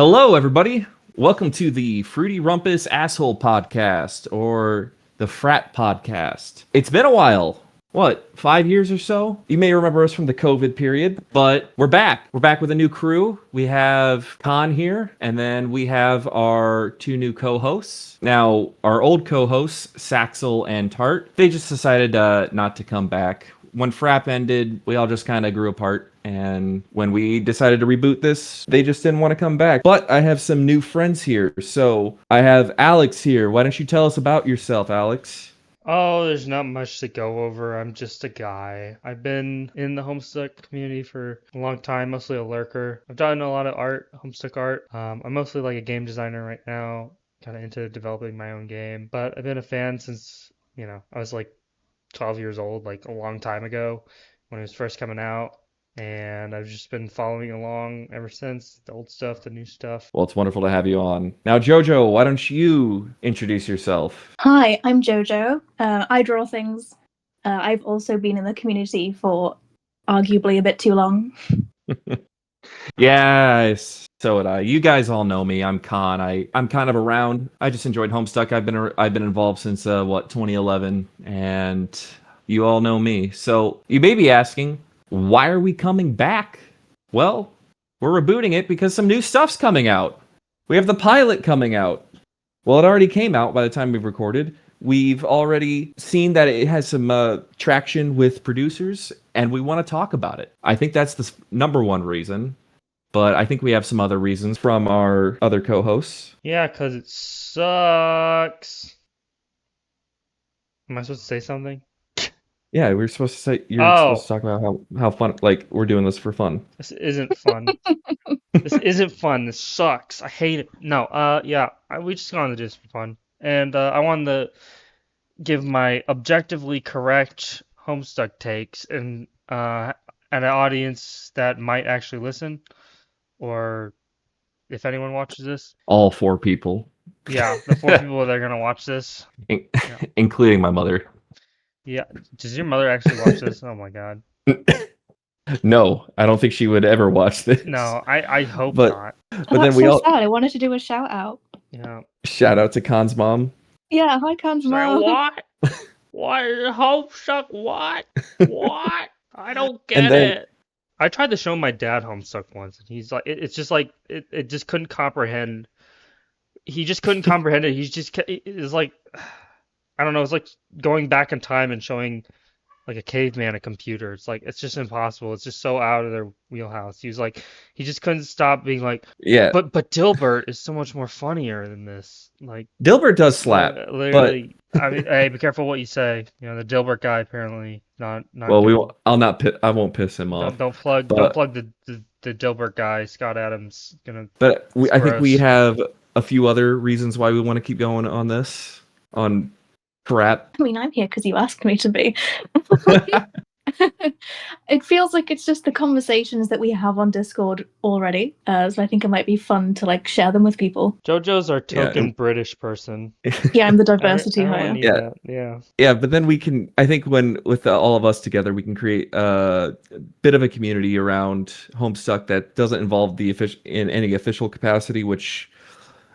Hello, everybody. Welcome to the Fruity Rumpus Asshole Podcast, or the Frat Podcast. It's been a while. What, 5 years or so? You may remember us from the COVID period, but we're back. We're back with a new crew. We have Khan here, and then we have our two new co-hosts. Now, our old co-hosts, Saxel and Tart, they just decided not to come back. When Frap ended, we all just kind of grew apart. And when we decided to reboot this, they just didn't want to come back. But I have some new friends here. So I have Alex here. Why don't you tell us about yourself, Alex? Oh, there's not much to go over. I'm just a guy. I've been in the Homestuck community for a long time, mostly a lurker. I've done a lot of art, Homestuck art. I'm mostly like a game designer right now, kind of into developing my own game. But I've been a fan since, I was like 12 years old, like a long time ago when it was first coming out. And I've just been following along ever since, the old stuff, the new stuff. Well, it's wonderful to have you on. Now, Jojro, why don't you introduce yourself? Hi, I'm Jojro. I draw things. I've also been in the community for arguably a bit too long. Yes, so would I. You guys all know me. I'm Khan. I'm kind of around. I just enjoyed Homestuck. I've been involved since 2011, and you all know me. So you may be asking, why are we coming back? Well, we're rebooting it because some new stuff's coming out. We have the pilot coming out. Well, it already came out by the time we've recorded. We've already seen that it has some traction with producers, and we want to talk about it. I think that's the number one reason, but I think we have some other reasons from our other co-hosts. Yeah, 'cause it sucks. Am I supposed to say something? Yeah, we're supposed to say you're supposed to talk about how fun, like we're doing this for fun. This isn't fun. This isn't fun. This sucks. I hate it. No, yeah, we just wanted to do this for fun. And I wanted to give my objectively correct Homestuck takes and an audience that might actually listen, or if anyone watches this. All four people. Yeah, the four people that are gonna watch this. Including my mother. Yeah, does your mother actually watch this? Oh my God. No, I don't think she would ever watch this. No, I hope not. But Oh, then that's we so all sad. I wanted to do a shout out. Yeah. shout out to Khan's mom. Yeah, hi, Khan's mom. What? What? Homestuck? What? What? I don't get And then- it. I tried to show my dad Homestuck once, and he's like, it's just like it just couldn't comprehend. He just couldn't comprehend it. It's like, I don't know. It's like going back in time and showing like a caveman a computer. It's like it's just impossible. It's just so out of their wheelhouse. He just couldn't stop being like, Yeah, but Dilbert is so much more funnier than this. Like Dilbert does slap. literally. I mean, hey, be careful what you say. The Dilbert guy apparently not. Well, good. I won't piss him off. Don't plug the Dilbert guy. Scott Adams gonna. But I think gross. we have a few other reasons why we want to keep going on this on crap. I mean, I'm here because you asked me to be. It feels like it's just the conversations that we have on Discord already. So I think it might be fun to like share them with people. JoJo's our token British person. Yeah, I'm the diversity Everyone hire. needs Yeah. that. Yeah. Yeah, but then we can. I think with all of us together, we can create a bit of a community around Homestuck that doesn't involve in any official capacity, which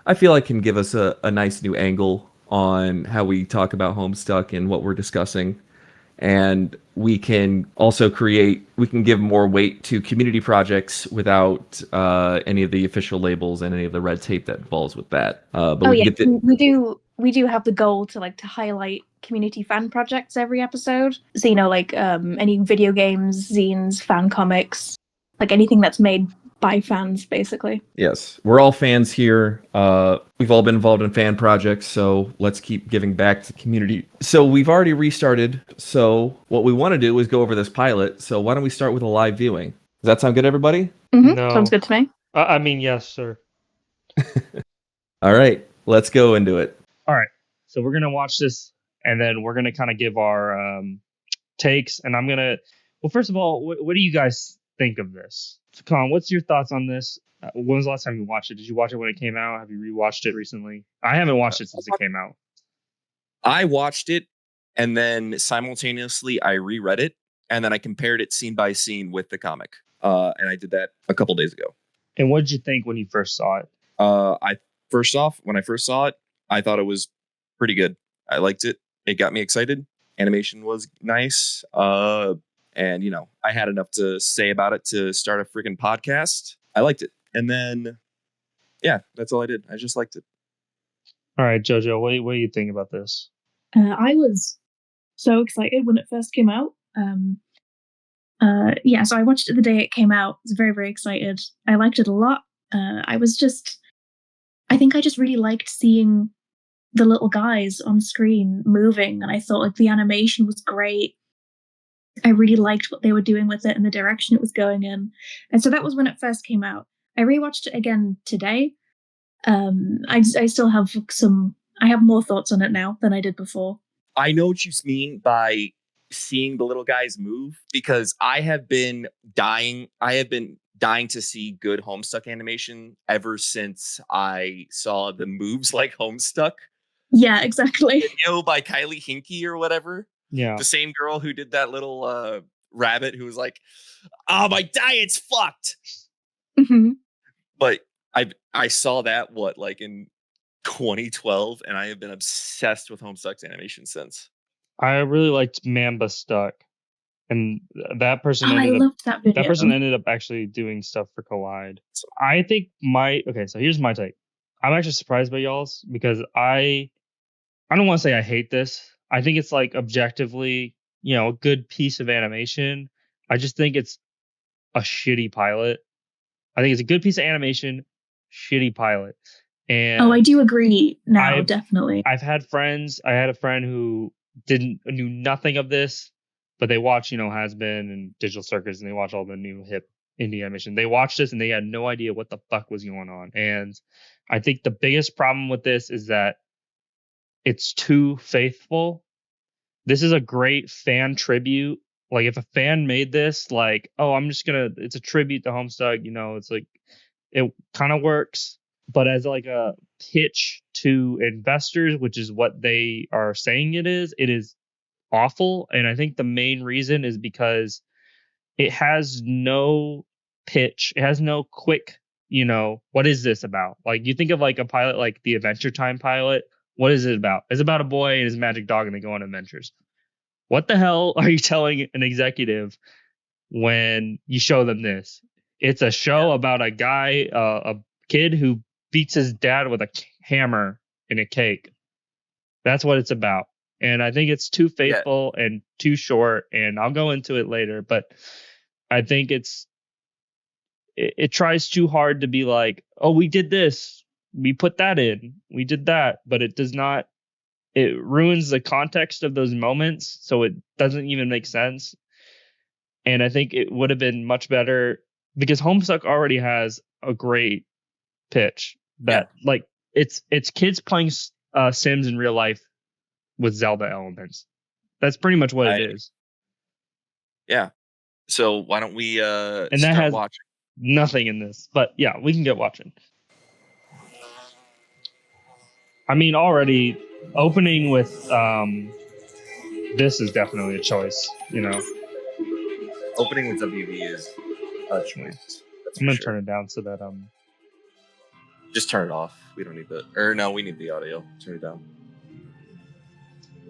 I feel like can give us a nice new angle on how we talk about Homestuck and what we're discussing. And we can also give more weight to community projects without any of the official labels and any of the red tape that involves with that. But we do have the goal to highlight community fan projects every episode. So any video games, zines, fan comics, like anything that's made by fans, basically. Yes, we're all fans here. We've all been involved in fan projects, so let's keep giving back to the community. So we've already restarted. So what we want to do is go over this pilot. So why don't we start with a live viewing? Does that sound good, everybody? Mm-hmm. No. Sounds good to me. I mean, yes, sir. All right, let's go into it. All right. So we're gonna watch this, and then we're gonna kind of give our takes. And I'm gonna. Well, first of all, what do you guys think of this? So, Colin, what's your thoughts on this? When was the last time you watched it? Did you watch it when it came out? Have you rewatched it recently? I haven't watched it since it came out. I watched it, and then simultaneously I reread it, and then I compared it scene by scene with the comic. And I did that a couple days ago. And what did you think when you first saw it? When I first saw it, I thought it was pretty good. I liked it. It got me excited. Animation was nice. And I had enough to say about it to start a freaking podcast. I liked it. And then, yeah, that's all I did. I just liked it. All right, Jojro, what do you think about this? I was so excited when it first came out. So I watched it the day it came out. I was very, very excited. I liked it a lot. I think I just really liked seeing the little guys on screen moving, and I thought like the animation was great. I really liked what they were doing with it and the direction it was going in. And so that was when it first came out. I rewatched it again today. I still have I have more thoughts on it now than I did before. I know what you mean by seeing the little guys move, because I have been dying to see good Homestuck animation ever since I saw the Moves Like Homestuck Yeah, exactly. video by Kylie Hinkie or whatever. Yeah. The same girl who did that little rabbit who was like, "Oh, my diet's fucked." Mm-hmm. But I saw that in 2012, and I have been obsessed with Homestuck's animation since. I really liked Mamba Stuck, and that person I loved that video. That person ended up actually doing stuff for Collide. So I think so here's my take. I'm actually surprised by y'all's, because I don't want to say I hate this. I think it's like objectively, a good piece of animation. I just think it's a shitty pilot. I think it's a good piece of animation, shitty pilot. And I do agree now, definitely. I've had friends. I had a friend who knew nothing of this, but they watch, Has Been and Digital Circus, and they watch all the new hip indie animation. They watched this and they had no idea what the fuck was going on. And I think the biggest problem with this is that it's too faithful. This is a great fan tribute. Like, if a fan made this, like, it's a tribute to Homestuck, it's like, it kind of works. But as like a pitch to investors, which is what they are saying it is awful. And I think the main reason is because it has no pitch. It has no quick, what is this about? Like, you think of like a pilot, like the Adventure Time pilot. What is it about? It's about a boy and his magic dog, and they go on adventures. What the hell are you telling an executive when you show them this? It's a show about a guy, a kid who beats his dad with a hammer in a cake. That's what it's about. And I think it's too faithful and too short. And I'll go into it later, but I think it tries too hard to be like, oh, we did this, we put that in, we did that, but it does not. It ruins the context of those moments, so it doesn't even make sense. And I think it would have been much better, because Homestuck already has a great pitch that like it's kids playing Sims in real life with Zelda elements. That's pretty much what it is. Yeah. So why don't we and start that has watching? Nothing in this, but yeah, we can get watching. I mean, already opening with this is definitely a choice, Opening with WV is a choice. I'm gonna turn it down so that just turn it off. We don't need we need the audio. Turn it down.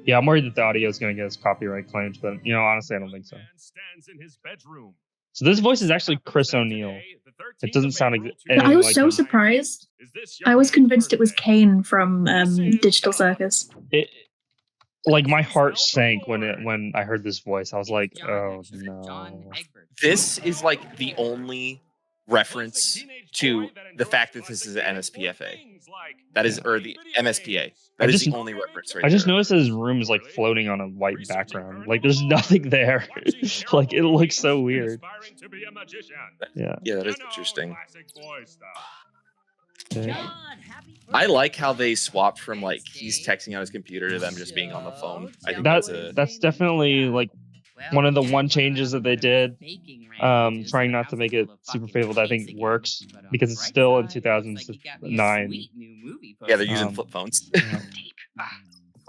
Yeah, I'm worried that the audio is going to get us copyright claims, but honestly, I don't think so. So this voice is actually Chris O'Neill. It doesn't sound I was so surprised. I was convinced it was Kane from Digital Circus. Like, my heart sank when I heard this voice. I was like, oh no. This is like the only reference to the fact that this is an NSPFA. That is, or the MSPA. That is the only reference right there. I just noticed that his room is like floating on a white background. Like, there's nothing there. Like, it looks so weird. Yeah. Yeah, that is interesting. Okay. I like how they swapped from like he's texting on his computer to them just being on the phone. I think that's definitely like one of the one changes that they did. Trying not to make it super faithful, that I think works, because it's still in 2009. Yeah, they're using flip phones.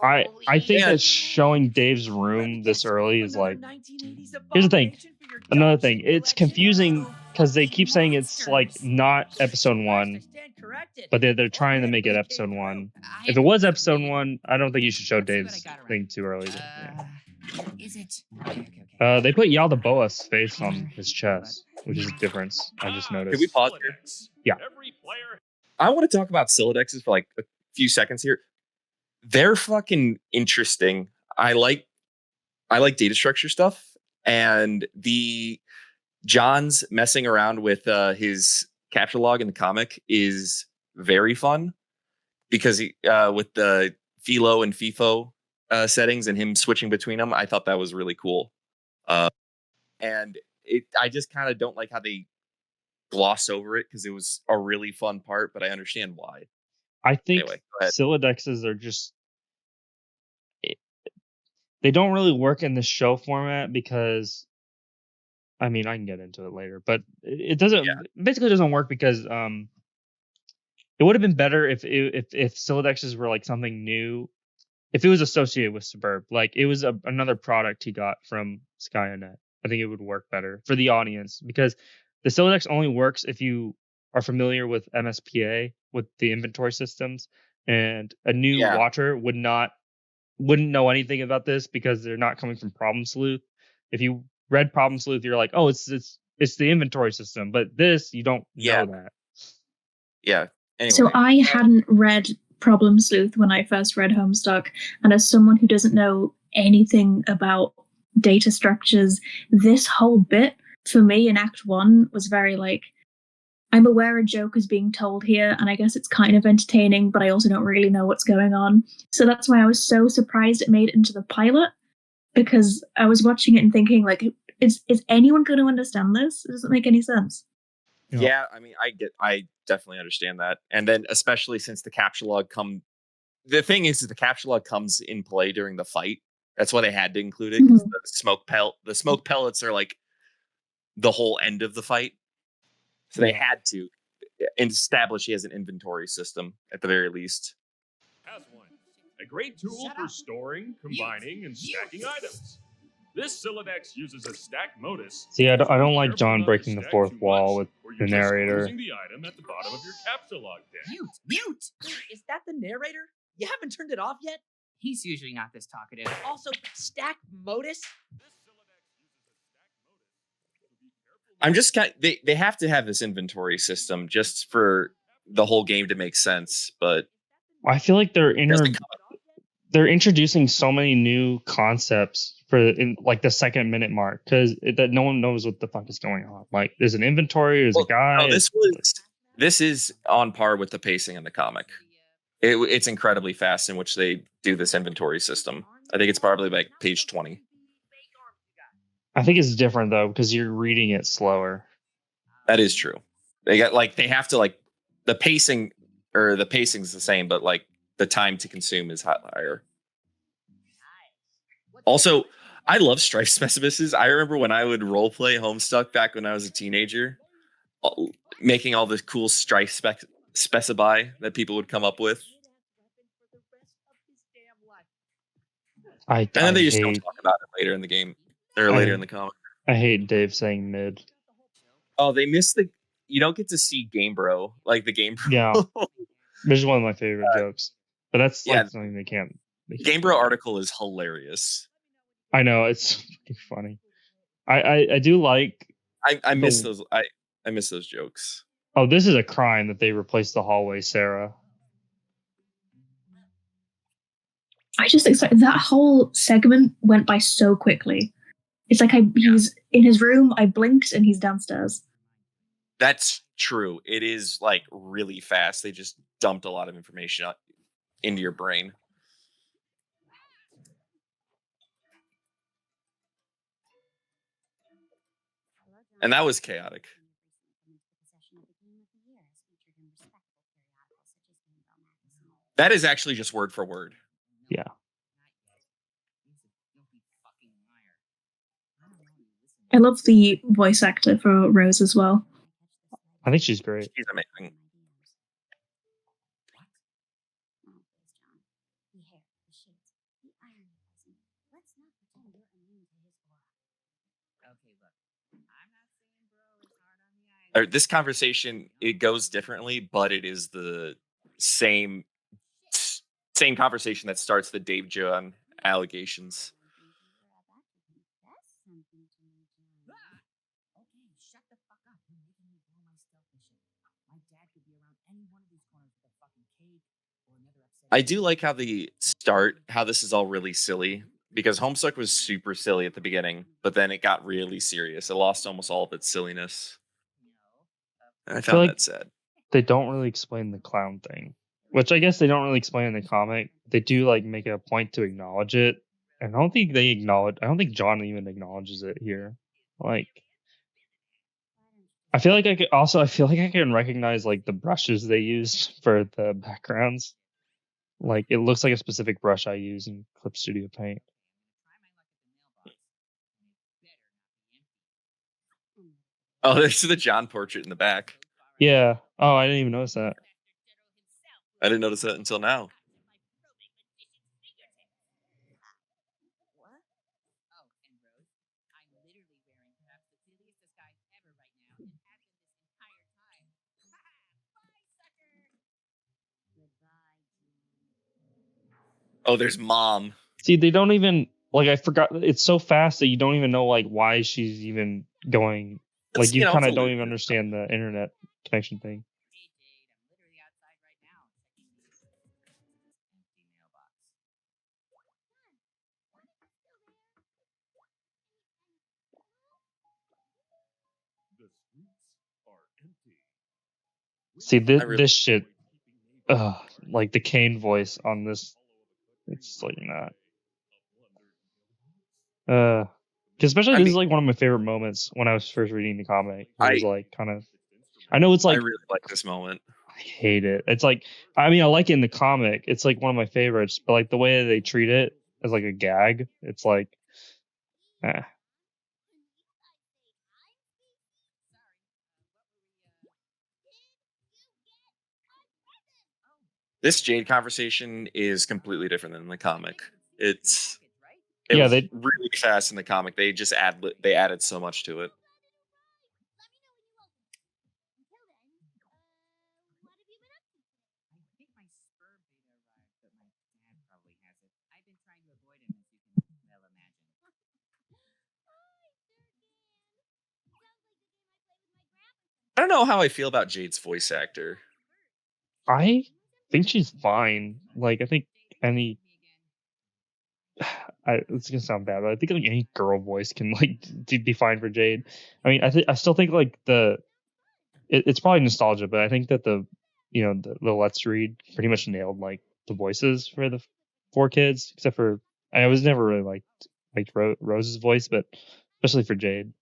I think that showing Dave's room this early is like, here's the thing. Another thing, it's confusing because they keep saying it's like not episode 1, but they're trying to make it episode 1. If it was episode 1, I don't think you should show Dave's thing too early. Is it? They put Yaldabaoth's face on his chest, which is a difference. I just noticed. Can we pause here? Yeah. I want to talk about Silodexes for like a few seconds here. They're fucking interesting. I like data structure stuff, and the John's messing around with his capture log in the comic is very fun because he, with the Philo and FIFO settings and him switching between them, I thought that was really cool. And I just kind of don't like how they gloss over it because it was a really fun part, but I understand why. I think Anyway, go ahead. Silodexes are just they don't really work in the show format because I mean I can get into it later, but it doesn't basically doesn't work because it would have been better if Silodexes were like something new, if it was associated with Suburb, like it was another product he got from Skynet. I think it would work better for the audience because the Silodex only works if you are familiar with MSPA, with the inventory systems, and a new watcher wouldn't know anything about this because they're not coming from Problem Sleuth. If you read Problem Sleuth, you're like, oh, it's the inventory system, but this you don't know that. Yeah. Anyway. So I hadn't read Problem Sleuth when I first read Homestuck, and as someone who doesn't know anything about data structures, this whole bit for me in Act 1 was very like, I'm aware a joke is being told here, and I guess it's kind of entertaining, but I also don't really know what's going on. So that's why I was so surprised it made it into the pilot, because I was watching it and thinking, like, is anyone going to understand this? It doesn't make any sense. Yeah, I mean, I definitely understand that. And then especially since the capture log the thing is the capture log comes in play during the fight. That's why they had to include it, because the smoke pellets are like the whole end of the fight. So they had to establish he has an inventory system at the very least. Has one. A great tool for storing, combining, and stacking items. This Silodex uses a stack modus. See, I don't like John breaking the fourth wall with the narrator. Using the item at the bottom of your capture log deck. Mute! Is that the narrator? You haven't turned it off yet? He's usually not this talkative. Also, stack modus? I'm just they have to have this inventory system just for the whole game to make sense, but I feel like they're introducing so many new concepts for like the 2nd minute mark because that no one knows what the fuck is going on. Like there's an inventory, there's a guy. No, this is on par with the pacing in the comic. It's incredibly fast in which they do this inventory system. I think it's probably like page 20. I think it's different though because you're reading it slower. That is true. They have to like the pacing's the same, but like the time to consume is higher. Also, I love strife specimens. I remember when I would roleplay Homestuck back when I was a teenager, making all the cool strife specify that people would come up with. And then they just don't talk about it later in the game. Or later in the comic. I hate Dave saying mid. Oh, they missed you don't get to see Game Bro, like the Game Bro. Yeah. This is one of my favorite jokes. But that's like something they can't. Game Bro article is hilarious. I know, it's funny. I do like I miss those I miss those jokes. Oh, this is a crime that they replaced the hallway, Sarah. I just expect that whole segment went by so quickly. It's like he's in his room, I blinked, and he's downstairs. That's true. It is like really fast. They just dumped a lot of information into your brain. And that was chaotic. That is actually just word for word. Yeah. I love the voice actor for Rose as well. I think she's great. She's amazing. or this conversation, it goes differently, but it is the same conversation that starts the Dave John allegations. Okay, shut the fuck up. You're making me blow my stealth mission. My dad could be around any one of these corners with a fucking cake or another upset. I do like how they start, how this is all really silly, because Homestuck was super silly at the beginning, but then it got really serious. It lost almost all of its silliness. And I feel found like- that sad. They don't really explain the clown thing, which I guess they don't really explain in the comic. They do like make a point to acknowledge it, and I don't think I don't think John even acknowledges it here. Like, I feel like I feel like I can recognize like the brushes they used for the backgrounds. Like, it looks like a specific brush I use in Clip Studio Paint. Oh, there's the John portrait in the back. Yeah. Oh, I didn't even notice that. I didn't notice that until now. What? Oh, and Rose, I'm literally wearing perhaps the silliest disguise ever right now, and have been this entire time. Bye, sucker. Goodbye, Oh, there's Mom. See, they don't even like. I forgot. It's so fast that you don't even know like why she's even going. Like, you kind of don't even understand the internet connection thing. Hey, Jade, I'm literally outside right now. Checking this empty mailbox. The streets are empty. See, this I really- this shit. Like the Kane voice on this. It's like not. Especially I this is mean- like one of my favorite moments when I was first reading the comic. It was I- like kind of. I know it's like I really like this moment. I hate it. It's like, I mean, I like it in the comic. It's like one of my favorites, but like the way that they treat it as like a gag, it's like, eh. This Jade conversation is completely different than the comic. It Yeah, was they- really fast in the comic. They just added so much to it. I think my spur beta arrived, but my dad probably has it. I've been trying to avoid him, as you can well imagine. I don't know how I feel about Jade's voice actor. I think she's fine. Like, I think any, it's gonna sound bad, but I think like any girl voice can like be fine for Jade. I mean, I still think like it's probably nostalgia, but I think that the Let's Read pretty much nailed like the voices for the 4 kids, except for I was never really liked Rose's voice, but especially for Jade.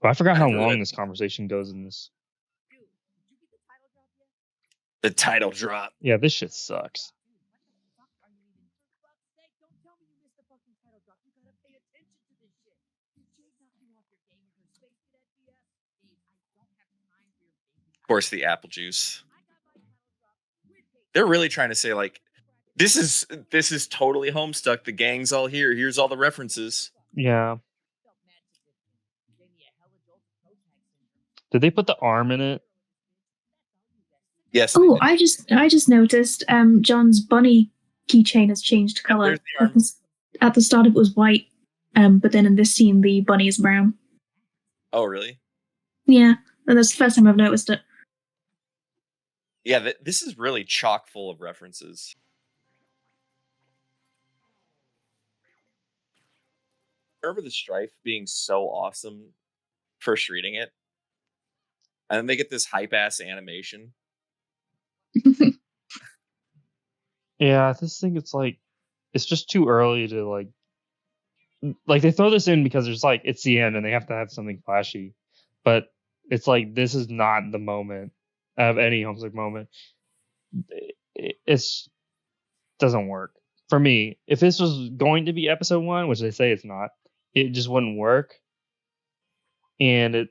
But I forgot how long this conversation goes in this. Dude, did you get the title drop yet? The title drop. Yeah, this shit sucks. Dude, what the fuck are you even? For fuck's sake, don't tell me you missed the fucking title drop. You gotta pay attention to this shit. Did Jade knock you off your game with her space cadet BS? Dave, I don't have time for your baby. Of course, the apple juice. I got my title drop with Jade. They're really trying to say like, this is totally Homestuck. The gang's all here. Here's all the references. Yeah. Felt mad significant. You gave me a hella jolt of toe tag syndrome. Did they put the arm in it? Yes. Oh, I just noticed John's bunny keychain has changed color. there's the arm. At the start it was white, but then in this scene the bunny is brown. Oh, really? Yeah, and that's the first time I've noticed it. Yeah, this is really chock full of references. I remember the Strife being so awesome first reading it. And then they get this hype ass animation. Yeah, I just think it's just too early to like they throw this in because there's like it's the end and they have to have something flashy, but it's like this is not the moment of any Homestuck moment. It's doesn't work for me. If this was going to be episode 1, which they say it's not, it just wouldn't work, and it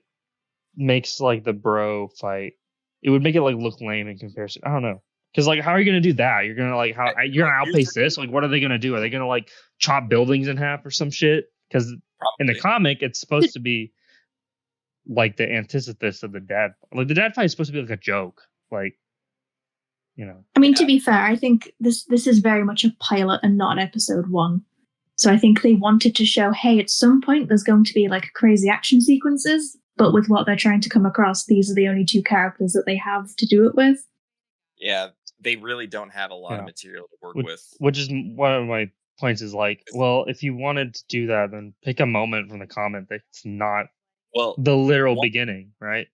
makes like the bro fight. It would make it like look lame in comparison. I don't know. Because like, how are you gonna do that? You're gonna like you're gonna outpace this? Like, what are they gonna do? Are they gonna like chop buildings in half or some shit? Because in the Probably. comic, it's supposed to be like the antithesis of the dad. Like the dad fight is supposed to be like a joke, like I mean, to be fair, I think this is very much a pilot and not an episode 1. So I think they wanted to show, hey, at some point there's going to be like crazy action sequences, but with what they're trying to come across, these are the only 2 characters that they have to do it with. Yeah, they really don't have a lot of material to work with. Which is one of my points. Is like, well, if you wanted to do that, then pick a moment from the comment that's not the literal beginning, right?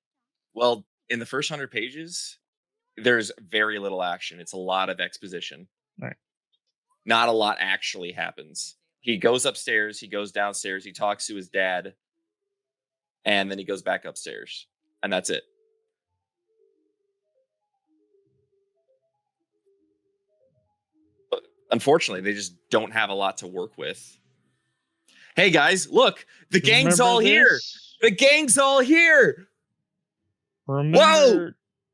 Well, in the first 100 pages, there's very little action. It's a lot of exposition. Right. Not a lot actually happens. He goes upstairs, he goes downstairs, he talks to his dad, and then he goes back upstairs. And that's it. But unfortunately, they just don't have a lot to work with. Hey guys, look, the gang's all here. The gang's all here. Whoa!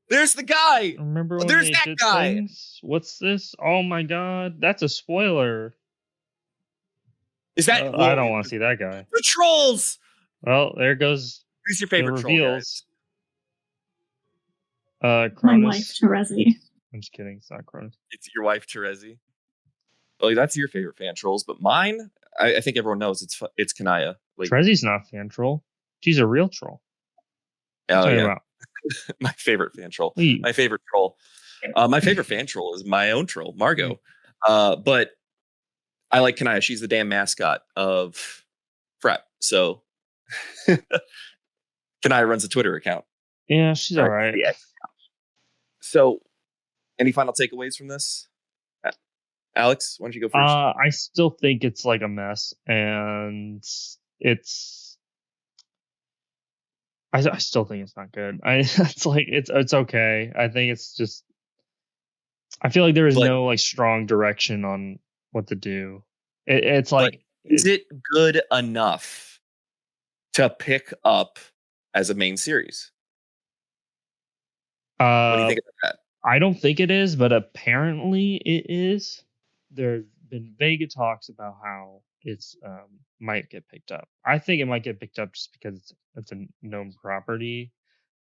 There's the guy. Remember when there's they that did guy. Things? What's this? Oh my god, that's a spoiler. Is that? I don't want to see that guy. The trolls. Well, there goes. Who's your favorite troll, reveals. My Cronus. wife, Terezi. I'm just kidding. It's not Cronus. It's your wife, Terezi. Well, that's your favorite fan trolls, but mine, I think everyone knows it's Kanaya. Like, Terezi's not a fan troll. She's a real troll. Oh yeah. My favorite fan troll. My favorite troll. My favorite fan troll is my own troll, Margot. But I like Kanaya. She's the damn mascot of Frat. So Kanaya runs a Twitter account. Yeah, she's all right. Yeah. So, any final takeaways from this? Alex, why don't you go first? I still think it's like a mess, and it's. I still think it's not good. It's okay. I think it's just. I feel like there is no like strong direction on what to do. It's like, is it good enough to pick up as a main series? What do you think about that? I don't think it is, but apparently it is. There's been vague talks about how it's might get picked up. I think it might get picked up just because it's a known property.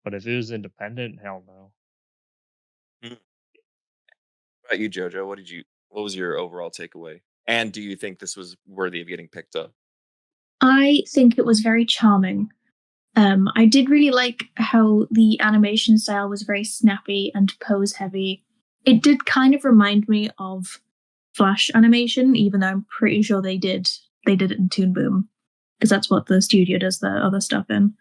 But if it was independent, hell no. What about you, Jojo? What was your overall takeaway? And do you think this was worthy of getting picked up? I think it was very charming. I did really like how the animation style was very snappy and pose heavy. It did kind of remind me of Flash animation, even though I'm pretty sure they did it in Toon Boom, because that's what the studio does the other stuff in.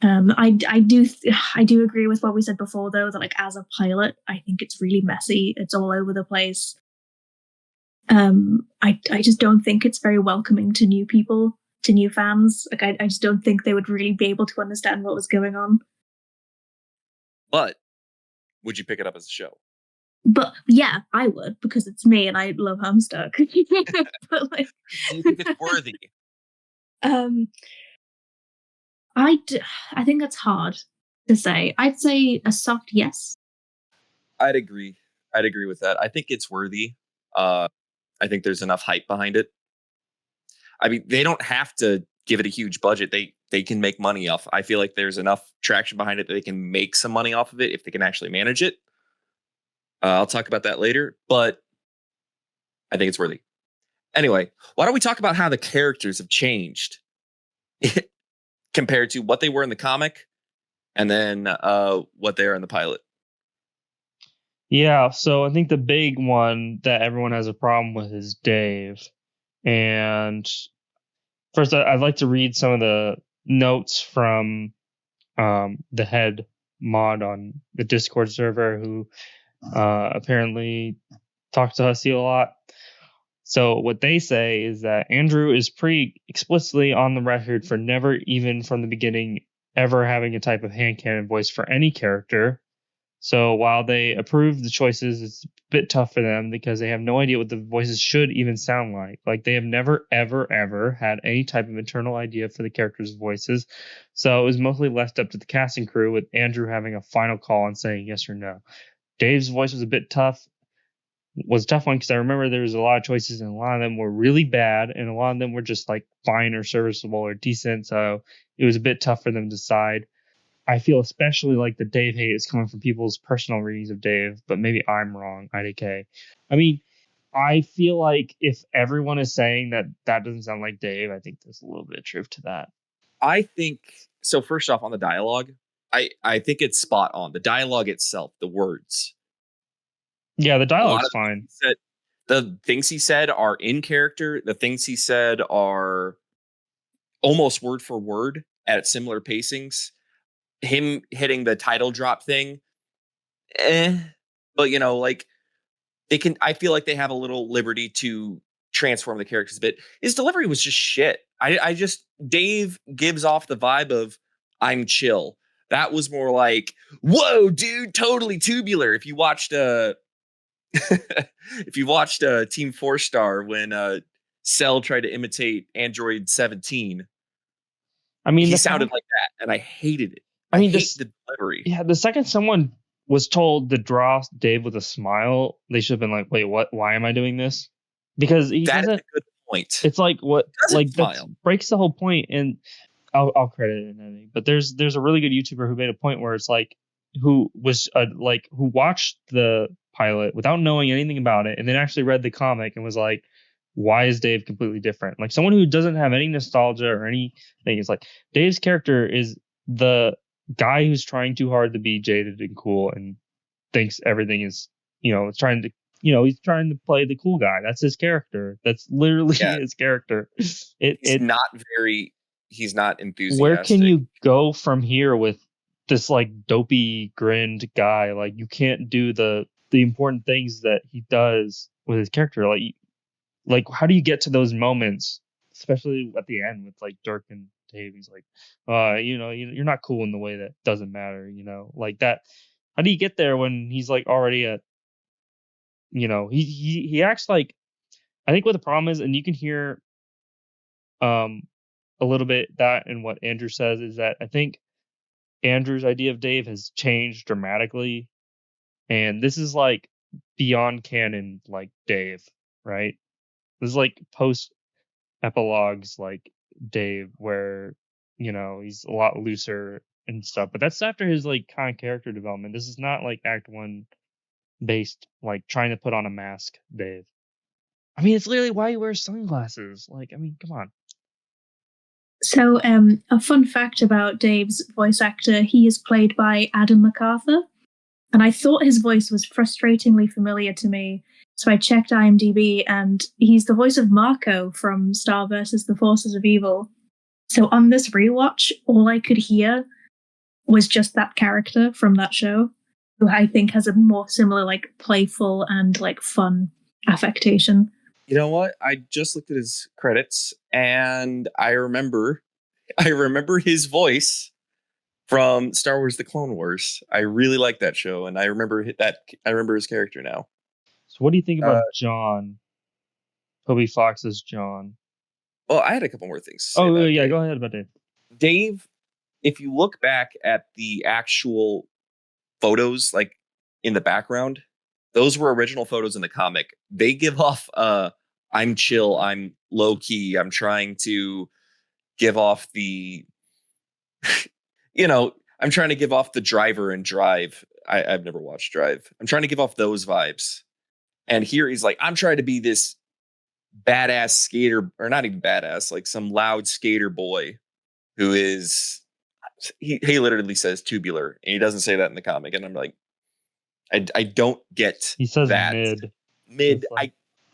I do agree with what we said before, though, that like as a pilot, I think it's really messy. It's all over the place. I just don't think it's very welcoming to new people, to new fans. Like I just don't think they would really be able to understand what was going on. But would you pick it up as a show? But yeah, I would, because it's me and I love Homestuck. But like, do you think it's worthy? I think that's hard to say. I'd say a soft yes. I'd agree with that. I think it's worthy. I think there's enough hype behind it. I mean, they don't have to give it a huge budget. They can make money off. I feel like there's enough traction behind it that they can make some money off of it if they can actually manage it. I'll talk about that later, but I think it's worthy. Anyway, why don't we talk about how the characters have changed compared to what they were in the comic and then what they are in the pilot? Yeah, so I think the big one that everyone has a problem with is Dave. And first, I'd like to read some of the notes from the head mod on the Discord server who apparently talks to Hussey a lot. So what they say is that Andrew is pretty explicitly on the record for never, even from the beginning, ever having a type of hand cannon voice for any character. So while they approve the choices, it's a bit tough for them because they have no idea what the voices should even sound like. Like they have never, ever, ever had any type of internal idea for the characters' voices. So it was mostly left up to the casting crew, with Andrew having a final call on saying yes or no. Dave's voice was a bit tough. was a tough one because I remember there was a lot of choices and a lot of them were really bad and a lot of them were just like fine or serviceable or decent. So it was a bit tough for them to decide. I feel especially like the Dave hate is coming from people's personal readings of Dave, but maybe I'm wrong, IDK. I mean, I feel like if everyone is saying that that doesn't sound like Dave, I think there's a little bit of truth to that. I think so. First off, on the dialogue, I think it's spot on. The dialogue itself, the words. Yeah, the A lot dialogue's of fine. the things he said are in character. The things he said are almost word for word at similar pacings. Him hitting the title drop thing, but like they can. I feel like they have a little liberty to transform the characters a bit. His delivery was just shit. I just Dave gives off the vibe of I'm chill. That was more like, whoa, dude, totally tubular. If you watched Team 4-Star when Cell tried to imitate Android 17, I mean, he sounded like that, and I hated it. I mean, hate the delivery. Yeah, the second someone was told to draw Dave with a smile, they should have been like, "Wait, what? Why am I doing this?" Because he That is doesn't. a good point. It's like what, Doesn't like that smile. breaks the whole point. And I'll credit it in editing, but there's a really good YouTuber who made a point where it's like who was who watched the pilot without knowing anything about it, and then actually read the comic and was like, "Why is Dave completely different?" Like someone who doesn't have any nostalgia or anything is like, Dave's character is the guy who's trying too hard to be jaded and cool and thinks everything is, he's trying to play the cool guy. That's his character. That's literally his character. He's not enthusiastic. Where can you go from here with this like dopey grinned guy? Like you can't do the important things that he does with his character. Like how do you get to those moments, especially at the end with like Dirk and Dave? He's like, you're not cool in the way that doesn't matter, like that. How do you get there when he's like already at, he acts like, I think what the problem is, and you can hear a little bit that in what Andrew says, is that I think Andrew's idea of Dave has changed dramatically, and this is like beyond canon, like Dave, right? This is like post epilogues, like Dave, where he's a lot looser and stuff. But that's after his like kind of character development. This is not like Act 1 based, like trying to put on a mask, Dave. I mean, it's literally why he wears sunglasses. Like, I mean, come on. So, a fun fact about Dave's voice actor, he is played by Adam MacArthur. And I thought his voice was frustratingly familiar to me. So I checked IMDb, and he's the voice of Marco from Star vs. the Forces of Evil. So on this rewatch, all I could hear was just that character from that show, who I think has a more similar, like, playful and, like, fun affectation. You know what? I just looked at his credits, and I remember his voice from Star Wars: The Clone Wars. I really like that show, and I remember his character now. So what do you think about John? Toby Fox's John. Well, I had a couple more things to say Oh, about yeah, Dave. go ahead about Dave. Dave, if you look back at the actual photos, like in the background, those were original photos in the comic. They give off I'm chill, I'm low key, I'm trying to give off the I'm trying to give off the Driver and Drive. I've never watched Drive. I'm trying to give off those vibes. And here he's like, I'm trying to be this badass skater, or not even badass, like some loud skater boy who is, he literally says tubular, and he doesn't say that in the comic. And I'm like, I don't get He says that. mid.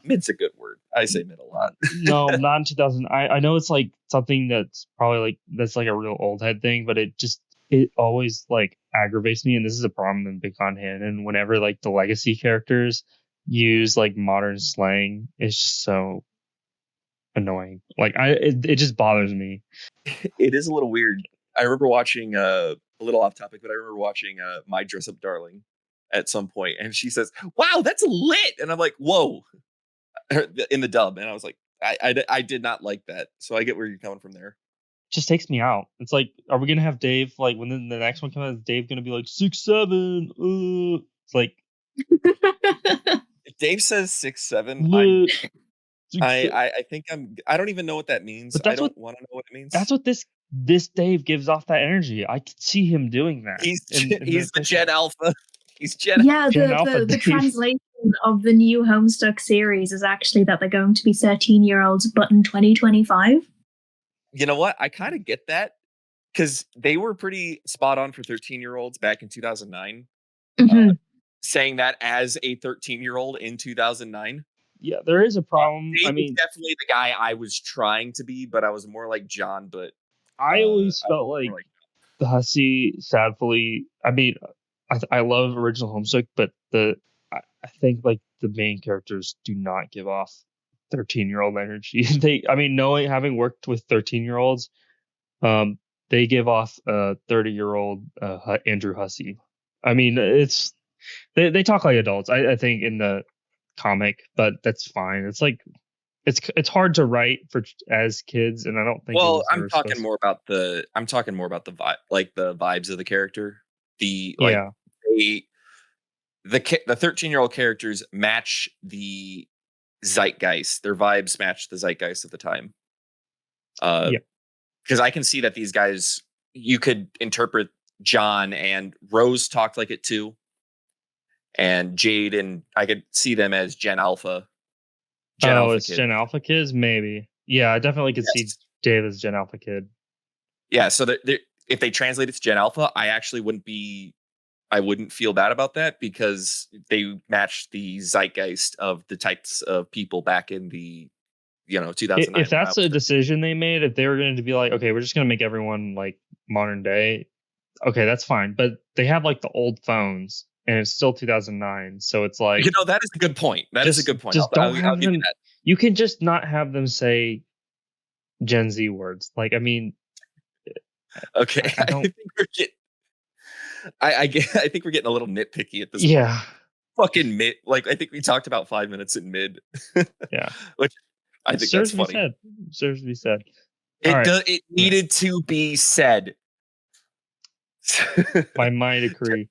Mid's a good word. I say mid a lot. No, not in 2000. I know it's like something that's probably like, that's like a real old head thing, but it always like aggravates me. And this is a problem in Big Con Hand. And whenever like the legacy characters use like modern slang, it's just so annoying. Like it just bothers me. It is a little weird. I remember watching a little off topic, but I remember watching My Dress Up Darling at some point, and she says, "Wow, that's lit," and I'm like, "Whoa!" in the dub, and I was like, I did not like that. So I get where you're coming from there. It just takes me out. It's like, are we gonna have Dave like when the next one comes out? Is Dave gonna be like 6'7"? It's like Dave says 6'7". Look, I think I don't even know what that means. But I that's don't what- want to know what it means. that's what this Dave gives off that energy. I could see him doing that. he's in he's the official. Gen Alpha. He's Gen. Yeah, Gen Alpha the Dave. translation of the new Homestuck series is actually that they're going to be 13-year-olds, but in 2025. You know what? I kind of get that because they were pretty spot on for 13-year-olds back in 2009. Mhm. Saying that as a 13-year-old in 2009. Yeah, there is a problem. Dave I is mean, definitely the guy I was trying to be, but I was more like John. But I always I felt was like more the Hussey, sadly. I mean, I love original Homestuck, but I think like the main characters do not give off 13-year-old energy. Knowing having worked with 13-year-olds, they give off a 30-year-old Andrew Hussey. I mean, they talk like adults. I think in the comic, but that's fine. It's like it's hard to write for as kids, and I don't think. well, it was I'm ever talking supposed- more about the vibe, like the vibes of the character. The like Yeah, the 13-year-old characters match the zeitgeist. Their vibes match the zeitgeist of the time. Yeah. Because I can see that these guys, you could interpret John and Rose talked like it too, and Jade, and I could see them as Gen Alpha. it's kid. Gen Alpha kids, maybe. Yeah, I definitely could see Yes. Dave as Gen Alpha kid. Yeah, so if they translate it to Gen Alpha, I wouldn't feel bad about that because they match the zeitgeist of the types of people back in the 2009. If that's a decision they made, if they were going to be like, okay, we're just going to make everyone like modern day, okay, that's fine. But they have like the old phones, and it's still 2009, so it's like that is a good point. That is a good point. Just I'll don't have give you them. that. You can just not have them say Gen Z words. Like, I mean, Okay, I I don't- think we're getting. I think we're getting a little nitpicky at this point. yeah, Fucking mid. Like I think we talked about 5 minutes in mid. yeah. Which I think Serves that's to be funny. said. Serves to be said. It All right. does. It needed to be said. By my decree.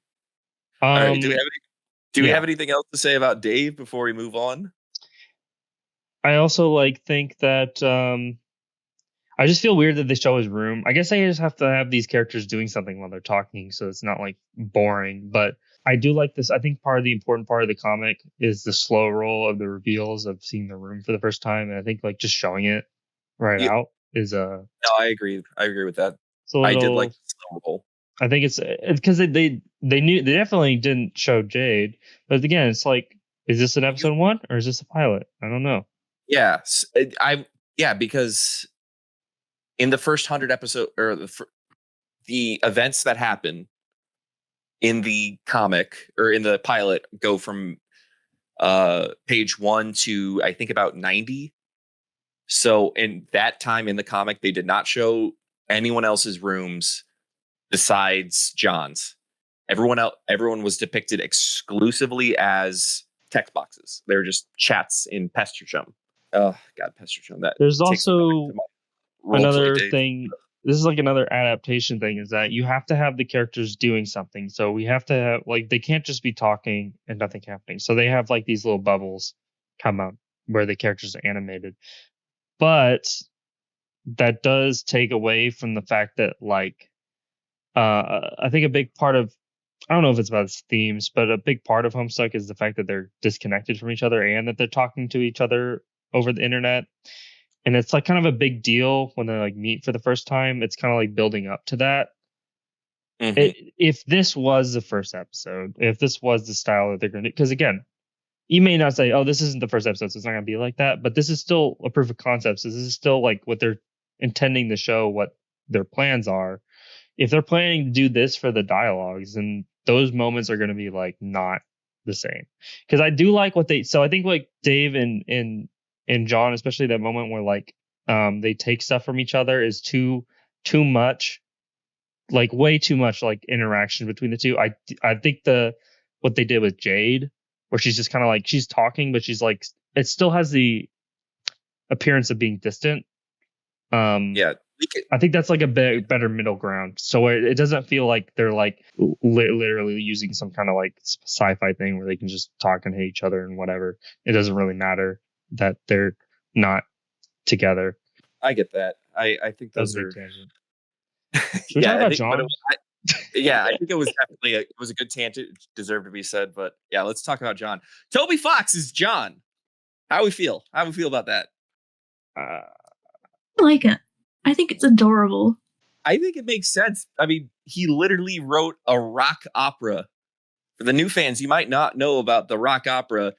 All right. Do we yeah. have anything else to say about Dave before we move on? I also think that I just feel weird that they show his room. I guess I just have to have these characters doing something while they're talking, so it's not like boring. But I do like this. I think part of the important part of the comic is the slow roll of the reveals of seeing the room for the first time, and I think like just showing it right out is No, I agree. I agree with that. So I did like the slow roll. I think it's because they definitely didn't show Jade, but again, it's like, is this an episode 1 or is this a pilot? I don't know. Yeah, because in the first 100 episode or the events that happen in the comic or in the pilot go from page 1 to I think about 90. So in that time in the comic, they did not show anyone else's rooms besides John's. Everyone was depicted exclusively as text boxes. They were just chats in Pester Chum. Oh God, Pester Chum. That There's takes me back also to my roleplay another days. thing. This is like another adaptation thing, is that you have to have the characters doing something. So we have to have they can't just be talking and nothing happening. So they have like these little bubbles come up where the characters are animated. But that does take away from the fact that I think a big part of, I don't know if it's about themes, but a big part of Homestuck is the fact that they're disconnected from each other and that they're talking to each other over the internet. And it's like kind of a big deal when they like meet for the first time. It's kind of like building up to that. If this was the first episode, if this was the style that they're going to, because again, you may not say, oh, this isn't the first episode, so it's not going to be like that. But this is still a proof of concept. So this is still like what they're intending to show, what their plans are. If they're planning to do this for the dialogues, then those moments are going to be like not the same. Because I do like so I think like Dave and John, especially that moment where like they take stuff from each other, is too much, like way too much like interaction between the two. I think what they did with Jade, where she's just kind of like she's talking, but she's like it still has the appearance of being distant. Yeah, I think that's like a better middle ground. So it doesn't feel like they're like literally using some kind of like sci-fi thing where they can just talk and hate each other and whatever. It doesn't really matter that they're not together. I get that. I think That was those a are big tangent. Should we talk I about think, John? I think it was definitely it was a good tangent, deserved to be said. But yeah, let's talk about John. Toby Fox is John. How we feel? How we feel about that? I like it. I think it's adorable. I think it makes sense. I mean, he literally wrote a rock opera. For the new fans, you might not know about the rock opera.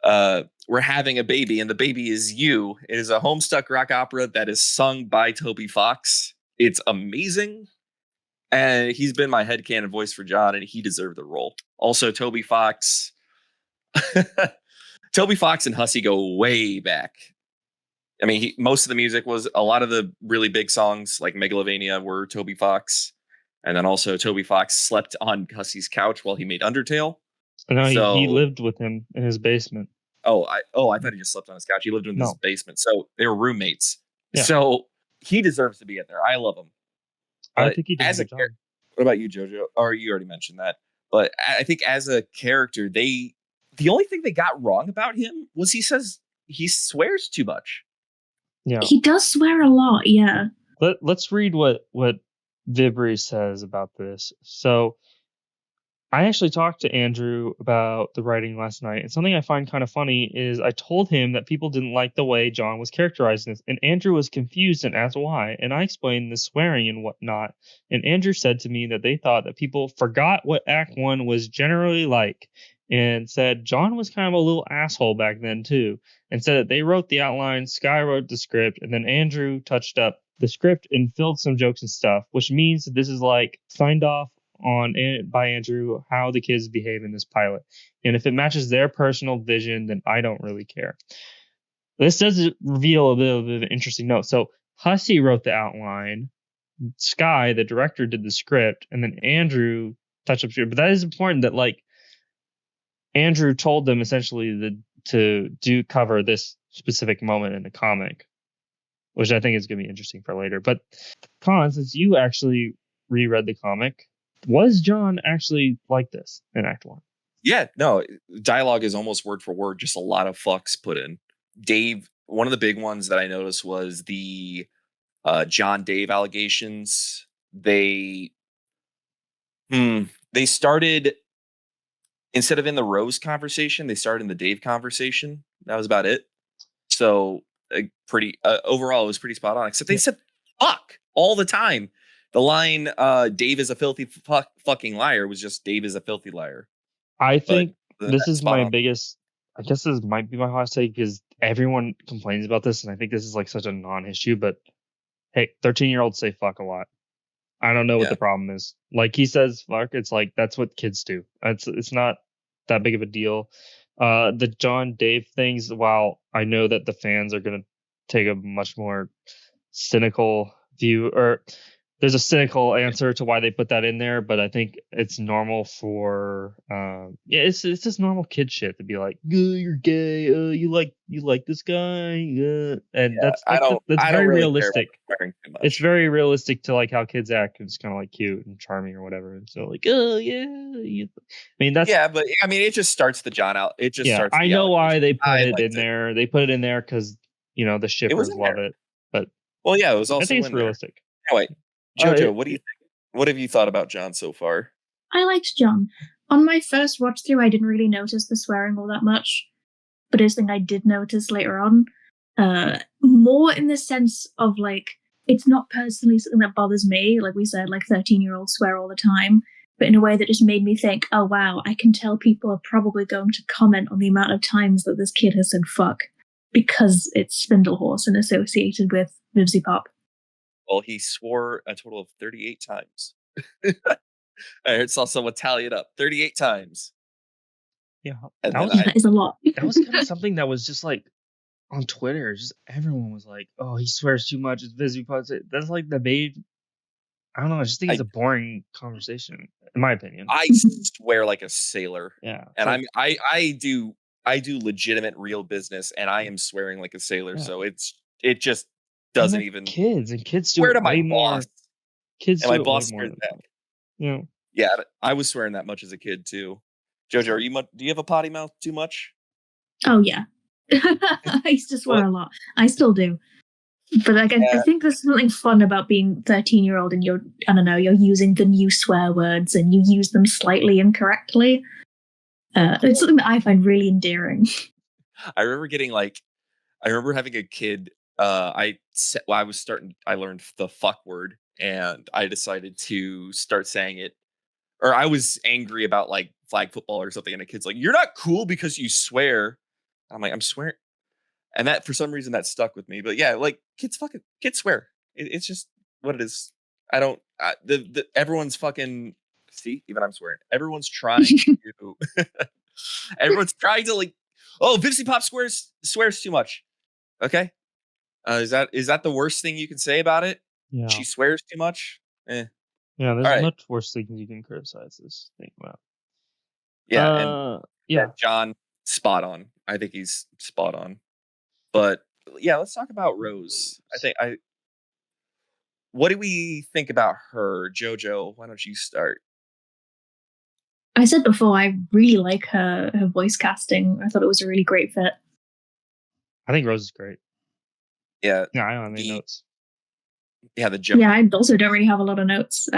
We're having a baby, and the baby is you. It is a Homestuck rock opera that is sung by Toby Fox. It's amazing. And he's been my headcanon voice for John, and he deserved the role. Also, Toby Fox. Toby Fox and Hussey go way back. I mean, most of the music was a lot of the really big songs like Megalovania were Toby Fox. And then also Toby Fox slept on Hussey's couch while he made Undertale. No, So, he lived with him in his basement. I thought he just slept on his couch. He lived in his basement. So they were roommates. Yeah. So he deserves to be in there. I love him. I think he does. What about you, Jojo? Or you already mentioned that. But I think as a character, the only thing they got wrong about him was he says he swears too much. Yeah. He does swear a lot, yeah. Let's read what Vibri says about this. So I actually talked to Andrew about the writing last night, and something I find kind of funny is I told him that people didn't like the way John was characterized in this, and Andrew was confused and asked why, and I explained the swearing and whatnot, and Andrew said to me that they thought that people forgot what Act 1 was generally like, and said John was kind of a little asshole back then too, and said that they wrote the outline, Sky wrote the script, and then Andrew touched up the script and filled some jokes and stuff, which means that this is like signed off on by Andrew how the kids behave in this pilot, and if it matches their personal vision, then I don't really care. This does reveal a bit of an interesting note. So Hussey wrote the outline, Sky, the director, did the script, and then Andrew touched up script. But that is important that like Andrew told them essentially to cover this specific moment in the comic, which I think is going to be interesting for later. But Con, since you actually reread the comic, was John actually like this in Act 1? Yeah, no, dialogue is almost word for word, just a lot of fucks put in. Dave, one of the big ones that I noticed was the John Dave allegations. They started, instead of in the Rose conversation, they started in the Dave conversation. That was about it. So overall, it was pretty spot on, except they said fuck all the time. The line, Dave is a filthy fucking liar, was just Dave is a filthy liar. I think this is my biggest, I guess this might be my hot take because everyone complains about this, and I think this is like such a non-issue, but hey, 13-year-olds say fuck a lot. I don't know what the problem is. Like he says fuck, it's like that's what kids do. It's not that big of a deal. The John Dave things, while I know that the fans are going to take a much more cynical view, or there's a cynical answer to why they put that in there, but I think it's normal for it's just normal kid shit to be like, you're gay, you like this guy, and that's very really realistic. It's very realistic to like how kids act. It's kind of like cute and charming or whatever. And so like, I mean that's but I mean it just starts the John out. It just starts. I know why they put it in there. They put it in there because the shippers love it. But well, yeah, it was also. I think it's realistic. Anyway, Jojo, what do you think? What have you thought about John so far? I liked John. On my first watch through, I didn't really notice the swearing all that much, but it's something I did notice later on. More in the sense of like, it's not personally something that bothers me. Like we said, like 13-year-olds swear all the time, but in a way that just made me think, oh wow, I can tell people are probably going to comment on the amount of times that this kid has said fuck because it's Spindlehorse and associated with Vivzy Pop. Well, he swore a total of 38 times. I saw someone tally it up. 38 times. Yeah. That is a lot. That was kind of something that was just like on Twitter. Just everyone was like, oh, he swears too much. It's Vivzy Pop. That's like the made. I don't know. I just think it's a boring conversation, in my opinion. I swear like a sailor. Yeah. And I do legitimate real business, and I am swearing like a sailor. Yeah. So it just doesn't they're even kids, and kids do swear it to my way more. boss. Kids And do my it way boss more swears than that. comic. You know, Yeah, I was swearing that much as a kid too. Jojo, are you do you have a potty mouth too much? Oh yeah. I used to swear What? a lot. I still do. But like, I Yeah. think there's something fun about being 13-year-old and you're, I don't know, you're using the new swear words and you use them slightly incorrectly. It's something that I find really endearing. I remember getting like, I remember having a kid. I learned the fuck word, and I decided to start saying it. Or I was angry about like flag football or something, and a kid's like, "You're not cool because you swear." I'm like, "I'm swearing," and that for some reason that stuck with me. But yeah, like kids swear. It's just what it is. I don't. Everyone's fucking. See, even I'm swearing. Everyone's trying to. Everyone's trying to like. Oh, Vipsy Pop swears too much. Okay. Is that the worst thing you can say about it? yeah, She swears too much. Eh. yeah. There's All right. much worse things you can criticize this thing about. Yeah, and Yeah. John, spot on. I think he's spot on. But yeah, let's talk about Rose. What do we think about her, Jojo? Why don't you start? I said before, I really like her voice casting. I thought it was a really great fit. I think Rose is great. Yeah, Yeah, I don't have any the- notes. yeah, the general. Yeah, I also don't really have a lot of notes.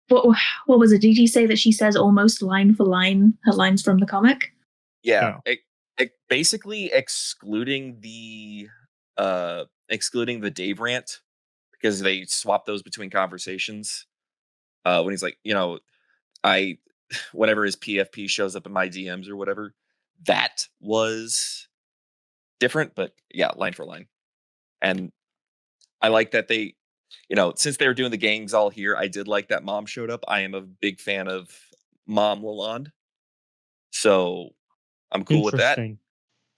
What was it? Did you say that she says almost line for line her lines from the comic? Yeah, No. basically excluding the Dave rant because they swap those between conversations. When he's like, whenever his PFP shows up in my DMs or whatever, that was different, but yeah, line for line. And I like that they, since they were doing the gangs all here, I did like that Mom showed up. I am a big fan of Mom Lalonde. So I'm cool with that. Interesting.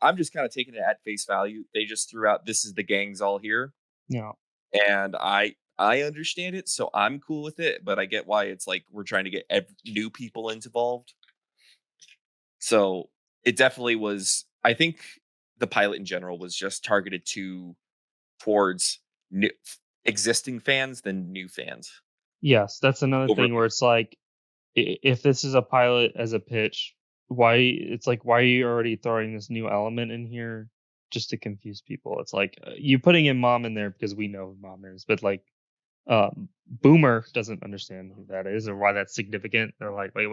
I'm just kind of taking it at face value. They just threw out, this is the gangs all here. Yeah. And I understand it, so I'm cool with it, but I get why it's like we're trying to get new people involved. So it definitely was. I think the pilot in general was just targeted towards existing fans than new fans. Yes, that's another thing where it's like, if this is a pilot as a pitch, why are you already throwing this new element in here just to confuse people? It's like you putting in Mom in there because we know who Mom is, but like Boomer doesn't understand who that is or why that's significant. They're like, wait,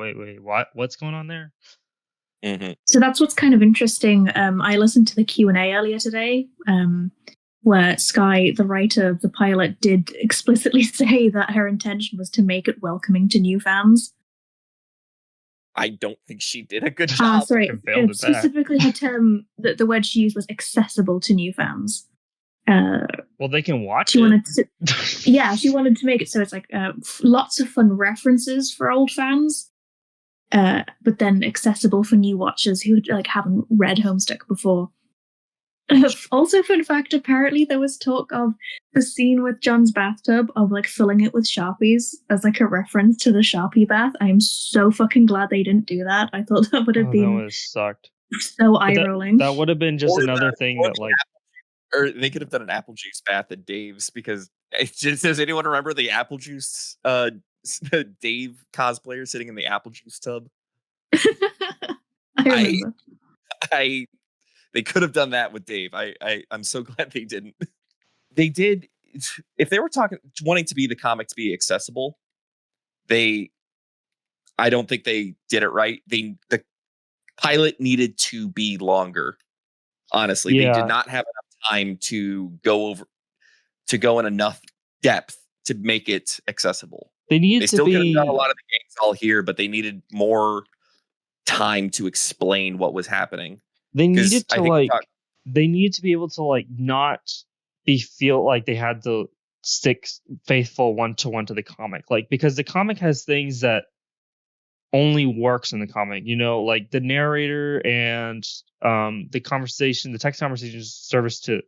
what's going on there? Mm-hmm. So that's what's kind of interesting. I listened to the Q&A earlier today, where Sky, the writer of the pilot, did explicitly say that her intention was to make it welcoming to new fans. I don't think she did a good job. Sorry, failed at that. specifically her term, the word she used was accessible to new fans. Well, they can watch she it. wanted to, yeah, she wanted to make it so it's like lots of fun references for old fans, but then accessible for new watchers who like haven't read Homestuck before. Also, fun fact, apparently there was talk of the scene with John's bathtub of like filling it with Sharpies as like a reference to the Sharpie bath. I am so fucking glad they didn't do that. I thought that would have That been would have sucked. so eye-rolling. That would have been just another thing that like, or they could have done an apple juice bath at Dave's, because does anyone remember the apple juice Dave cosplayer sitting in the apple juice tub? I remember. They could have done that with Dave. I'm so glad they didn't. They did. If they were wanting to be the comic to be accessible, I don't think they did it right. The pilot needed to be longer. Honestly, Yeah. they did not have enough time to go in enough depth to make it accessible. they still could have be done a lot of the gangs all here, but they needed more time to explain what was happening. they 'Cause needed I to think like they needed to be able to like not feel like they had to stick faithful one-to-one to the comic, like, because the comic has things that only works in the comic, like the narrator and the text conversation service to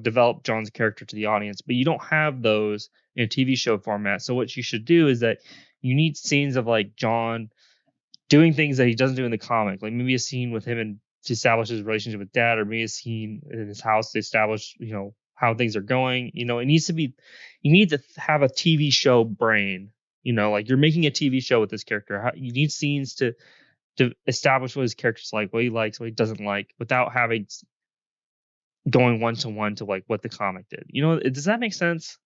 develop John's character to the audience, but you don't have those in a TV show format. So what you should do is that you need scenes of like John doing things that he doesn't do in the comic, like maybe a scene with him and to establish his relationship with Dad, or maybe a scene in his house to establish how things are going. You need to have a TV show brain. Like you're making a TV show with this character. You need scenes to establish what his character's like, what he likes, what he doesn't like, without having going one to like what the comic did. Does that make sense?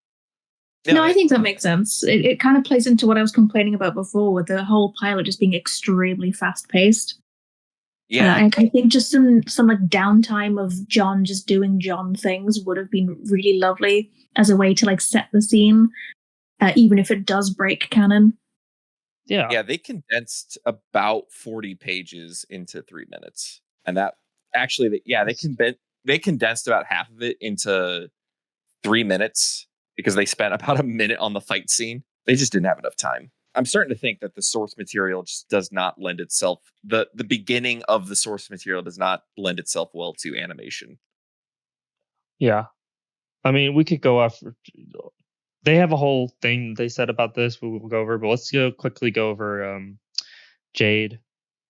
No, I think that makes sense. It kind of plays into what I was complaining about before, with the whole pilot just being extremely fast paced. Yeah. I think just some like downtime of John just doing John things would have been really lovely as a way to like set the scene, even if it does break canon. Yeah. They condensed about 40 pages into 3 minutes, and that actually, they condensed about half of it into 3 minutes because they spent about a minute on the fight scene. They just didn't have enough time. I'm starting to think that the source material just does not lend itself. The beginning of the source material does not lend itself well to animation. Yeah. I mean, we could go after. They have a whole thing they said about this. We will go over, but let's quickly go over Jade.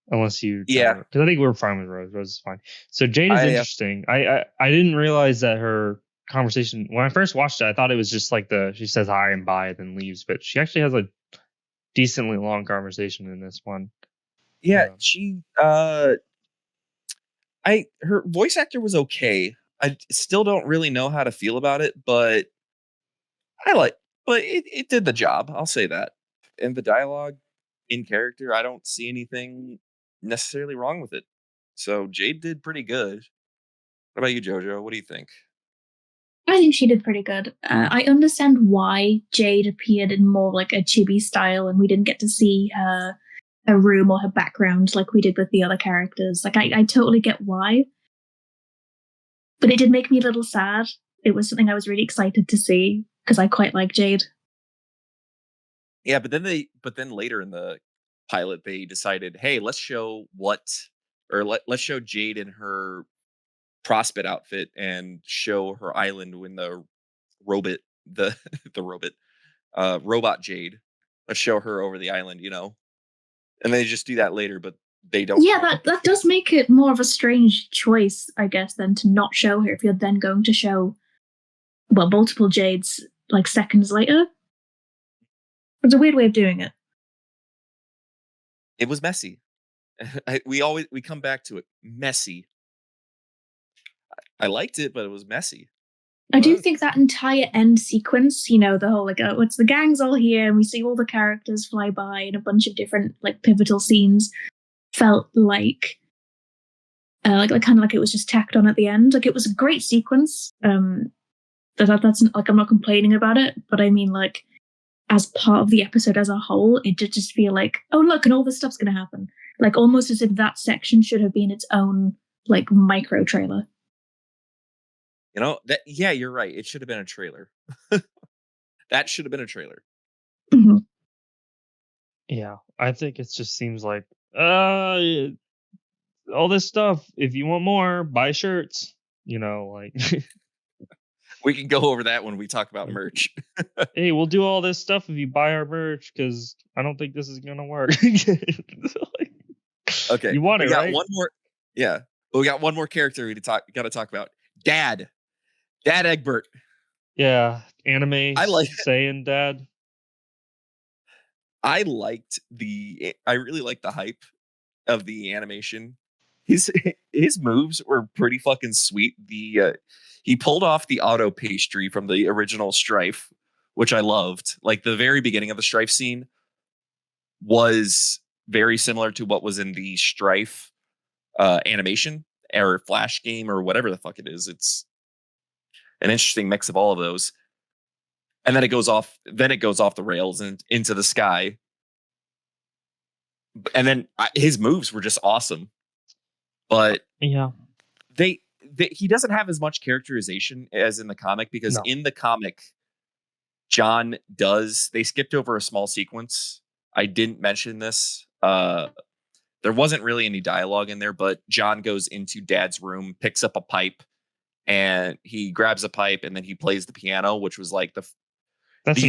Unless you, because I think we're fine with Rose. Rose is fine. So Jade is interesting. I didn't realize that her conversation, when I first watched it, I thought it was just like she says hi and bye and then leaves, but she actually has a decently long conversation in this one. Yeah, she her voice actor was okay. I still don't really know how to feel about it, but it did the job. I'll say that. And the dialogue in character, I don't see anything necessarily wrong with it. So Jade did pretty good. What about you, Jojro? What do you think? I think she did pretty good. I understand why Jade appeared in more like a chibi style, and we didn't get to see her room or her background like we did with the other characters. Like, I totally get why. But it did make me a little sad. It was something I was really excited to see because I quite like Jade. Yeah, but then later in the pilot, they decided, hey, let's show let's show Jade in her Prospect outfit and show her island when the robot, the robot Jade. Let's show her over the island, and they just do that later, but they don't. Yeah, that does make it more of a strange choice, I guess, than to not show her if you're then going to show, well, multiple Jades like seconds later. It's a weird way of doing it. It was messy. We come back to it. Messy. I liked it, but it was messy. I do think that entire end sequence, the whole it's the gang's all here and we see all the characters fly by in a bunch of different like pivotal scenes, felt like kind of like it was just tacked on at the end. Like, it was a great sequence. That's like, I'm not complaining about it, but I mean, like, as part of the episode as a whole, it did just feel like, oh look, and all this stuff's gonna happen. Like, almost as if that section should have been its own like micro trailer. You're right. It should have been a trailer. That should have been a trailer. Mm-hmm. Yeah, I think it just seems like all this stuff. If you want more, buy shirts. Like we can go over that when we talk about merch. Hey, we'll do all this stuff if you buy our merch, because I don't think this is gonna work. Okay, you want it, right? One more. Yeah, but we got one more character got to talk about. Dad Egbert. Yeah, anime. saying Dad. I really liked the hype of the animation. His moves were pretty fucking sweet. He pulled off the auto pastry from the original Strife, which I loved. Like, the very beginning of the Strife scene was very similar to what was in the Strife animation or Flash game or whatever the fuck it is. It's an interesting mix of all of those. And then it goes off the rails and into the sky. And then his moves were just awesome. But yeah, he doesn't have as much characterization as in the comic, because in the comic, John they skipped over a small sequence. I didn't mention this. There wasn't really any dialogue in there, but John goes into Dad's room, picks up a pipe, and he grabs a pipe, and then he plays the piano, which was like the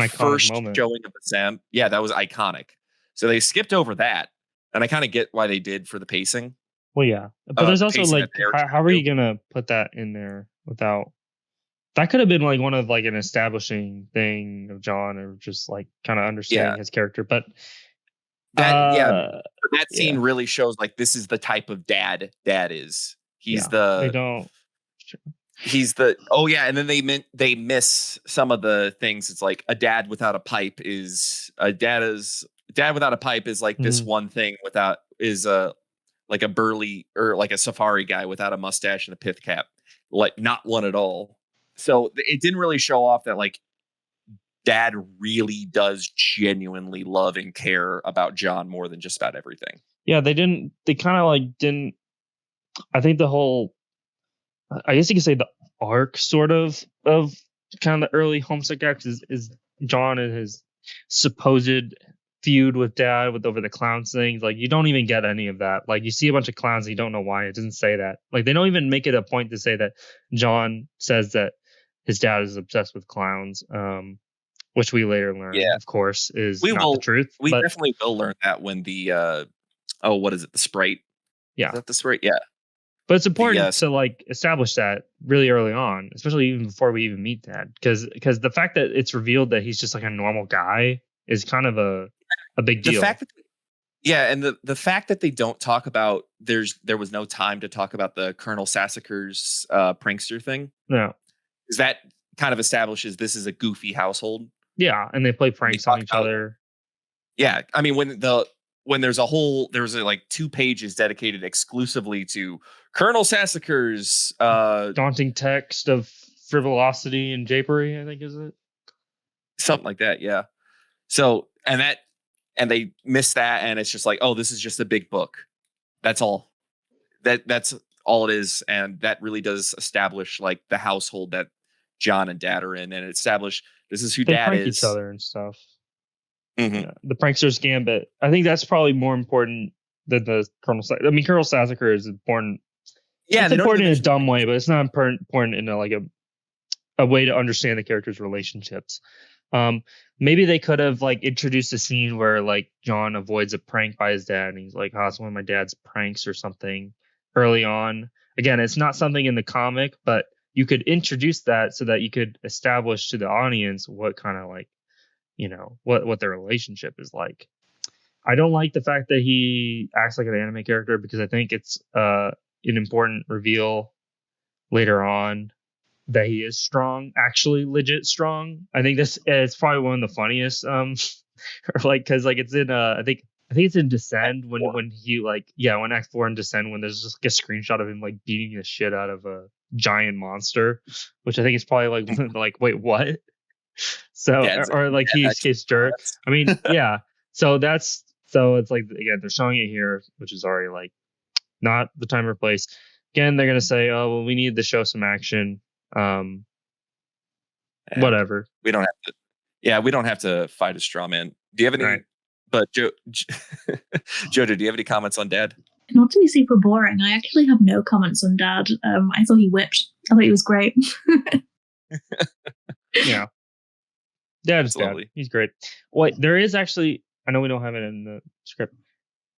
first moment. showing of the Sam. Yeah, that was iconic. So they skipped over that, and I kind of get why they did for the pacing. Well, yeah, but there's also like, how are you gonna put that in there without That could have been like one of like an establishing thing of John, or just like kind of understanding his character. But that scene yeah. really shows like this is the type of dad is. He's They don't. and then they miss some of the things. It's like a dad without a pipe is like this one thing without is like a burly or like a safari guy without a mustache and a pith cap, like not one at all. So it didn't really show off that like dad really does genuinely love and care about John more than just about everything. Yeah, they kind of like didn't. I think the whole, I guess you could say the arc sort of kind of the early Homestuck acts is John and his supposed feud with dad with over the clowns things. Like you don't even get any of that. Like you see a bunch of clowns and you don't know why. It doesn't say that. Like they don't even make it a point to say that John says that his dad is obsessed with clowns, which we later learn, of course, is not the truth. We definitely will learn that when the what is it? The Sprite? Yeah. Is that the Sprite? Yeah. But it's important to like establish that really early on, especially even before we even meet Dad, because the fact that it's revealed that he's just like a normal guy is kind of a big deal. The fact that, and the fact that they don't talk about there was no time to talk about the Colonel Sassacre's prankster thing. No, is that kind of establishes this is a goofy household. Yeah, and they play pranks on each other. Yeah, I mean when there's like 2 pages dedicated exclusively to Colonel Sassacre's daunting text of frivolosity and japery, I think is it? Something like that, yeah. So and they miss that, and it's just like, oh, this is just a big book. That's all. That's all it is, and that really does establish like the household that John and Dad are in, and establish this is who they Dad prank is. each other and stuff. Mm-hmm. Yeah, the prankster's gambit. I think that's probably more important than the Colonel. I mean, Colonel Sassacre is important. Yeah, it's important in a dumb way, but it's not important in a way to understand the characters' relationships. Maybe they could have like introduced a scene where like John avoids a prank by his dad, and he's like, "Oh, it's one of my dad's pranks" or something early on. Again, it's not something in the comic, but you could introduce that so that you could establish to the audience what kind of like, what their relationship is like. I don't like the fact that he acts like an anime character because I think it's an important reveal later on that he is strong, actually legit strong. I think it's probably one of the funniest or like because like it's in I think it's in Descend when he like when Act 4 in Descend when there's just like a screenshot of him like beating the shit out of a giant monster, which I think is probably like like wait what. So or like he gets jerked. I mean, yeah. So it's like again they're showing it here, which is already like not the time or place. Again, they're gonna say, oh well, we need to show some action. Whatever. We don't have to. Yeah, we don't have to fight a straw man. Do you have any? Right. But Jojro, do you have any comments on Dad? Not to be super boring, I actually have no comments on Dad. I thought he whipped. I thought he was great. Yeah. Dad's Dad. He's great. Wait, there is actually, I know we don't have it in the script.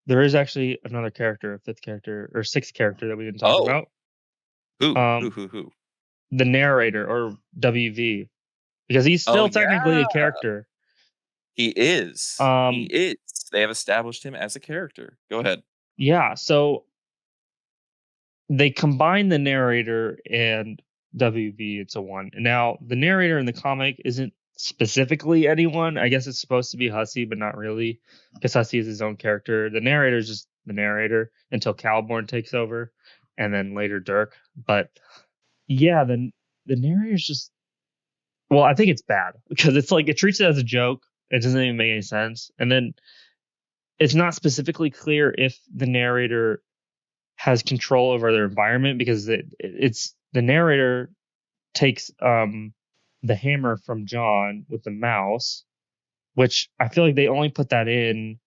There is actually another character, a 5th character, or 6th character that we didn't talk about. Who? The narrator, or WV. Because he's still technically a character. He is. He is. They have established him as a character. Go ahead. Yeah, so they combine the narrator and WV into one. Now, the narrator in the comic isn't specifically anyone. I guess it's supposed to be Hussey, but not really, because Hussey is his own character. The narrator is just the narrator until Calborn takes over, and then later Dirk. But yeah, the narrator's just, well, I think it's bad because it's like it treats it as a joke. It doesn't even make any sense, and then it's not specifically clear if the narrator has control over their environment because it's the narrator takes the hammer from John with the mouse, which I feel like they only put that in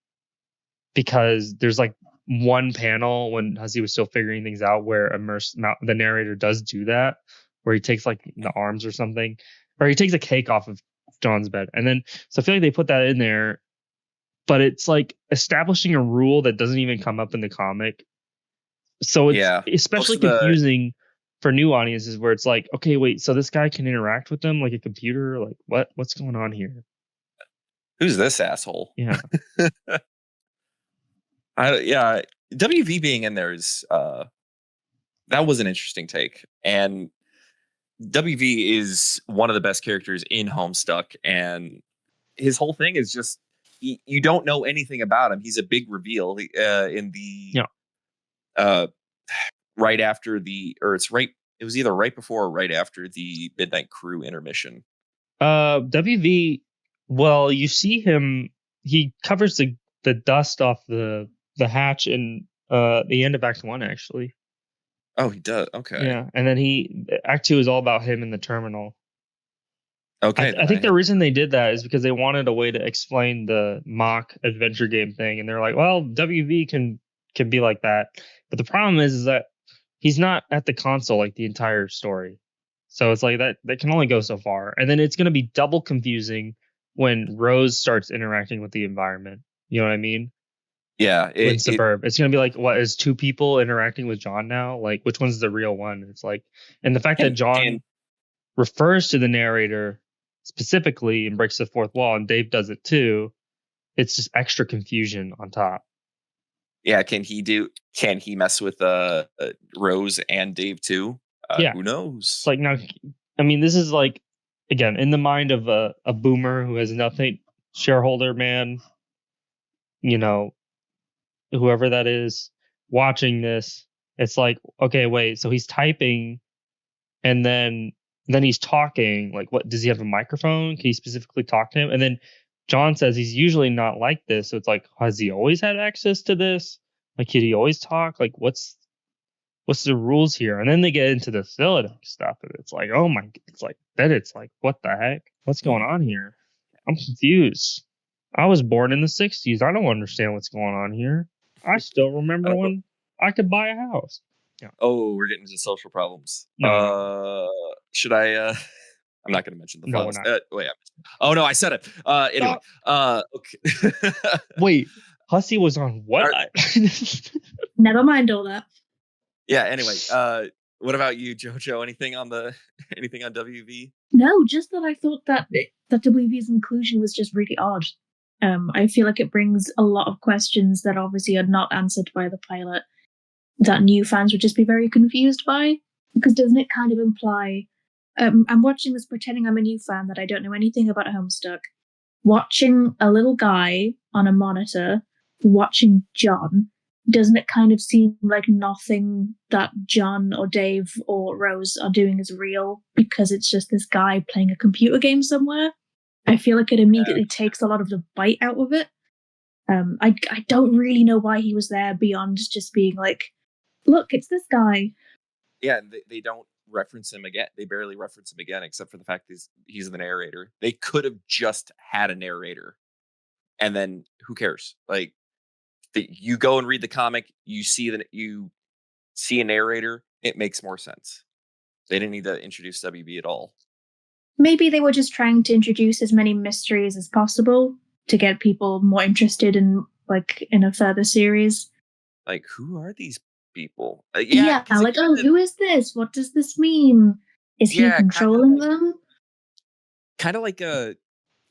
because there's like one panel when Hussey was still figuring things out where the narrator does do that, where he takes like the arms or something, or he takes a cake off of John's bed. And then, so I feel like they put that in there, but it's like establishing a rule that doesn't even come up in the comic. So it's especially confusing for new audiences where it's like, okay, wait, so this guy can interact with them like a computer? Like what's going on here? Who's this asshole? Yeah. Yeah, WV being in there is that was an interesting take. And WV is one of the best characters in Homestuck, and his whole thing is just you don't know anything about him. He's a big reveal in the right after it was either right before or right after the Midnight Crew intermission. WV, well, you see him, he covers the dust off the hatch in the end of Act 1, actually. Oh, he does. Okay. Yeah, and then Act 2 is all about him in the terminal. Okay. I think the reason they did that is because they wanted a way to explain the mock adventure game thing, and they're like, well, WV can be like that, but the problem is that he's not at the console like the entire story, so it's like that can only go so far, and then it's going to be double confusing when Rose starts interacting with the environment. You know what I mean? Yeah. In Suburb, it's going to be like, what is two people interacting with John now? Like, which one's the real one? It's like, and the fact that John refers to the narrator specifically and breaks the fourth wall, and Dave does it too, it's just extra confusion on top. Yeah, can he mess with Rose and Dave too? Yeah, who knows? It's like, now, I mean, this is like, again, in the mind of a boomer who has nothing, shareholder man, you know, whoever that is watching this, it's like, okay, wait, so he's typing and then he's talking. Like, what, does he have a microphone? Can he specifically talk to him? And then John says he's usually not like this. So it's like, has he always had access to this? Like, could he always talk? Like, what's the rules here? And then they get into the Philadelphia stuff, and it's like, oh my, it's like, what the heck? What's going on here? I'm confused. I was born in the 60s. I don't understand what's going on here. I still remember when I could buy a house. Yeah. Oh, we're getting into social problems. No. Should I? I'm not going to mention the No, files. we're not. Wait. Oh no, I said it. Anyway. Okay. Wait, Hussey was on what? Never mind all that. Yeah. Anyway. What about you, Jojro? Anything on WV? No, just that I thought that WV's inclusion was just really odd. I feel like it brings a lot of questions that obviously are not answered by the pilot that new fans would just be very confused by. Because doesn't it kind of imply... I'm watching this pretending I'm a new fan that I don't know anything about Homestuck, watching a little guy on a monitor, watching John. Doesn't it kind of seem like nothing that John or Dave or Rose are doing is real because it's just this guy playing a computer game somewhere? I feel like it immediately takes a lot of the bite out of it. I don't really know why he was there beyond just being like, look, it's this guy. Yeah, they don't reference him again. They barely reference him again, except for the fact he's the narrator. They could have just had a narrator, and then who cares? Like, you go and read the comic, you see a narrator. It makes more sense. They didn't need to introduce WB at all. Maybe they were just trying to introduce as many mysteries as possible to get people more interested in a further series. Like, who are these people? Yeah, like, who is this? What does this mean? Is he controlling them? Kind of like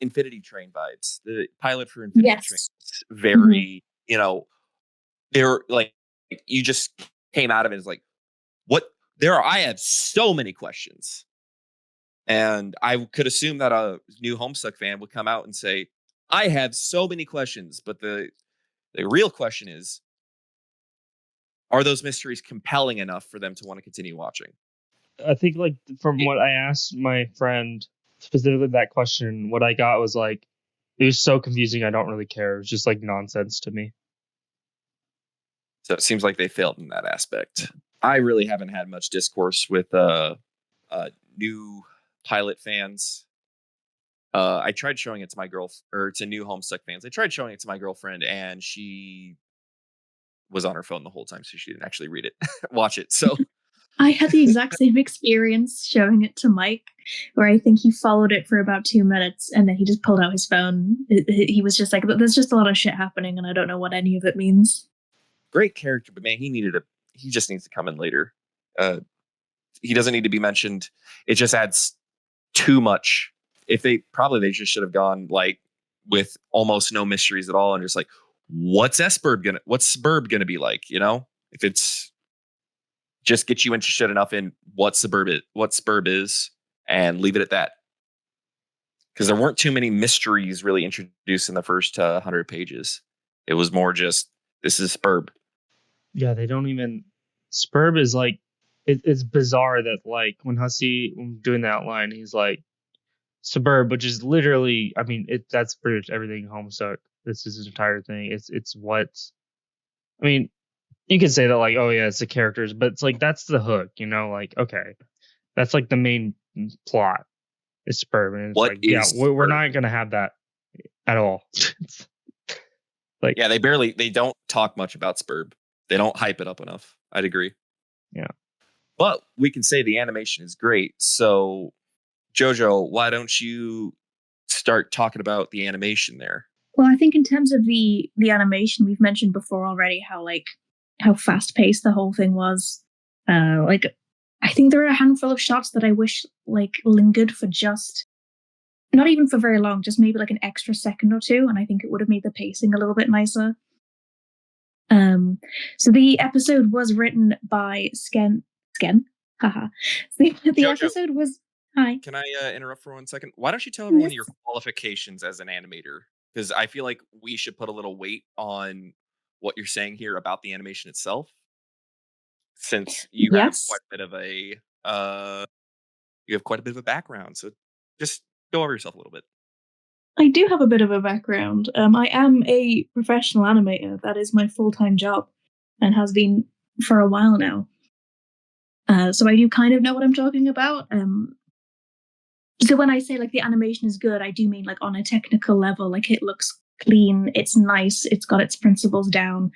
Infinity Train vibes. The pilot for Infinity Train is very, they're like, you just came out of it as like, what? I have so many questions. And I could assume that a new Homestuck fan would come out and say, I have so many questions. But the real question is, are those mysteries compelling enough for them to want to continue watching? I think, like, from what I asked my friend, specifically that question, what I got was like, it was so confusing, I don't really care. It was just like nonsense to me. So it seems like they failed in that aspect. I really haven't had much discourse with new pilot fans. I tried showing it to my to new Homestuck fans. I tried showing it to my girlfriend, and she was on her phone the whole time, so she didn't actually read it, watch it. So I had the exact same experience showing it to Mike, where I think he followed it for about 2 minutes, and then he just pulled out his phone. He was just like, "There's just a lot of shit happening, and I don't know what any of it means." Great character, but man, he just needs to come in later. he doesn't need to be mentioned. It just adds too much. If they just should have gone like with almost no mysteries at all and just like, what's Sburb gonna be like? You know, if it's just get you interested enough in what Sburb is, and leave it at that. Because there weren't too many mysteries really introduced in the first 100 pages. It was more just, this is Sburb. Yeah, they don't even. Spurb is like, it's bizarre that like when Hussey doing the outline, he's like Suburb, which is literally, I mean, that's pretty much everything Homestuck. This is his entire thing. It's what, I mean, you could say that like, oh yeah, it's the characters, but it's like that's the hook, you know, like okay, that's like the main plot is Spurb, and it's What like yeah, is we're Spurb? not gonna have that at all. Like Yeah, they don't talk much about Spurb. They don't hype it up enough. I'd agree. Yeah. But we can say the animation is great. So, Jojro, why don't you start talking about the animation there? Well, I think in terms of the animation, we've mentioned before already how fast paced the whole thing was. Like, I think there are a handful of shots that I wish like lingered for just not even for very long, just maybe like an extra second or two, and I think it would have made the pacing a little bit nicer. So the episode was written by Sken. Haha. The Jojro. episode was hi. Can I interrupt for 1 second? Why don't you tell everyone Yes. your qualifications as an animator? Because I feel like we should put a little weight on what you're saying here about the animation itself, since you have Yes. quite a bit of a background. So just go over yourself a little bit. I do have a bit of a background. I am a professional animator. That is my full-time job and has been for a while now. So I do kind of know what I'm talking about. So when I say like the animation is good, I do mean like on a technical level, like it looks clean, it's nice, it's got its principles down.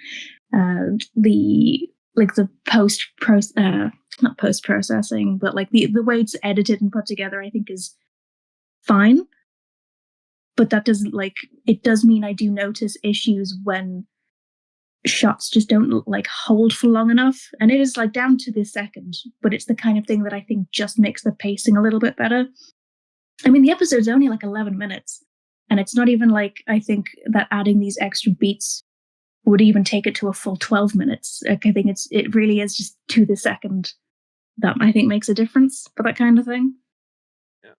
The not post processing, but like the way it's edited and put together, I think is fine. But that doesn't it does mean I do notice issues when shots just don't like hold for long enough. And it is like down to the second, but it's the kind of thing that I think just makes the pacing a little bit better. I mean, the episode's only like 11 minutes, and it's not even like I think that adding these extra beats would even take it to a full 12 minutes. Like, I think it really is just to the second that I think makes a difference for that kind of thing. Yeah.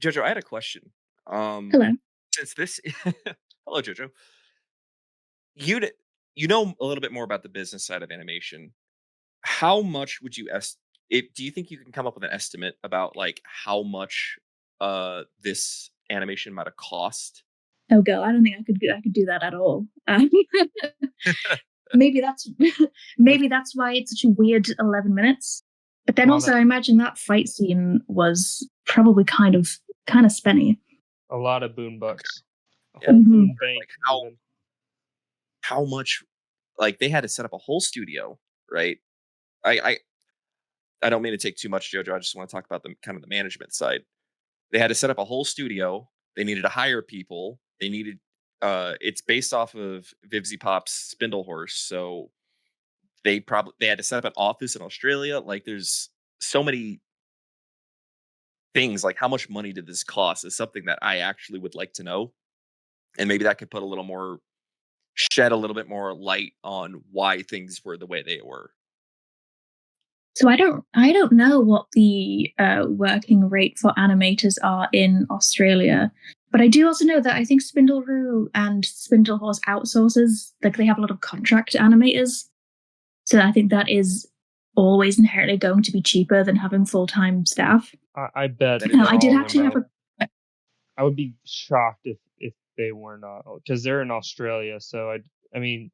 Jojro, I had a question. Hello. Since this, hello, Jojro. You know a little bit more about the business side of animation. How much would you do you think you can come up with an estimate about like how much this animation might have cost? Oh, girl, I don't think I could do that at all. Maybe that's why it's such a weird 11 minutes. But then also, I imagine that fight scene was probably kind of spenny. a lot of boon bucks. A Yeah. whole Mhm. boon bank. Like even. how much, like they had to set up a whole studio, right? I don't mean to take too much, Jojro. I just want to talk about the kind of the management side. They had to set up a whole studio. They needed to hire people. They needed it's based off of Vivzy Pop's Spindle Horse, so they had to set up an office in Australia. Like there's so many things. Like how much money did this cost is something that I actually would like to know. And maybe that could shed a little bit more light on why things were the way they were. So I don't know what the working rate for animators are in Australia, but I do also know that I think Spindleroo and Spindle Horse outsources, like they have a lot of contract animators. So I think that is always inherently going to be cheaper than having full-time staff. I bet. That is they're I did all actually have remote. a I would be shocked if they were not, because they're in Australia. So I mean,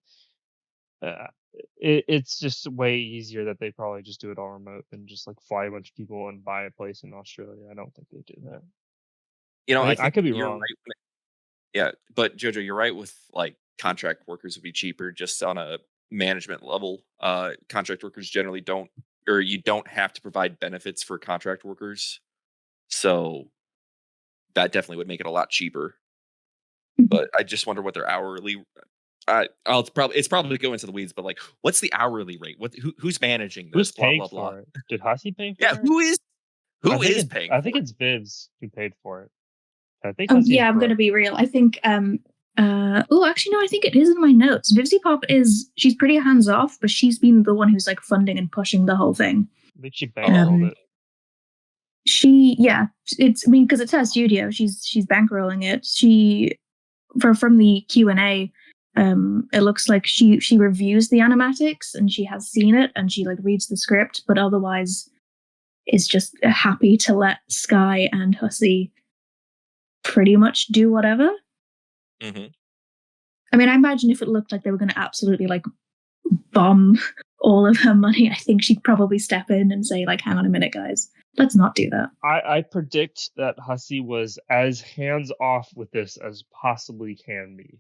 it's just way easier that they probably just do it all remote than just like fly a bunch of people and buy a place in Australia. I don't think they do that. You know, I think could be you're wrong. right. Yeah, but Jojro, you're right with like contract workers would be cheaper just on a management level. Contract workers generally don't, or you don't have to provide benefits for contract workers. So that definitely would make it a lot cheaper. Mhm. But I just wonder what their hourly It's probably going into the weeds, but like, what's the hourly rate? Who's managing this? Who's Blah paying blah blah. for it? Did Hussey pay for Yeah, it? who is I think paying? it's Vivs who paid for it. I think Hussey's Yeah, I'm going to broke. be real. I think actually no, I think it is in my notes. Vivsy Pop she's pretty hands off, but she's been the one who's like funding and pushing the whole thing. I think she bankrolled it. Because it's her studio. She's bankrolling it. From the Q&A, it looks like she reviews the animatics and she has seen it and she like reads the script, but otherwise is just happy to let Sky and Hussey pretty much do whatever. Mm-hmm. I mean, I imagine if it looked like they were going to absolutely like bomb all of her money, I think she'd probably step in and say like, hang on a minute, guys, let's not do that. I predict that Hussey was as hands off with this as possibly can be.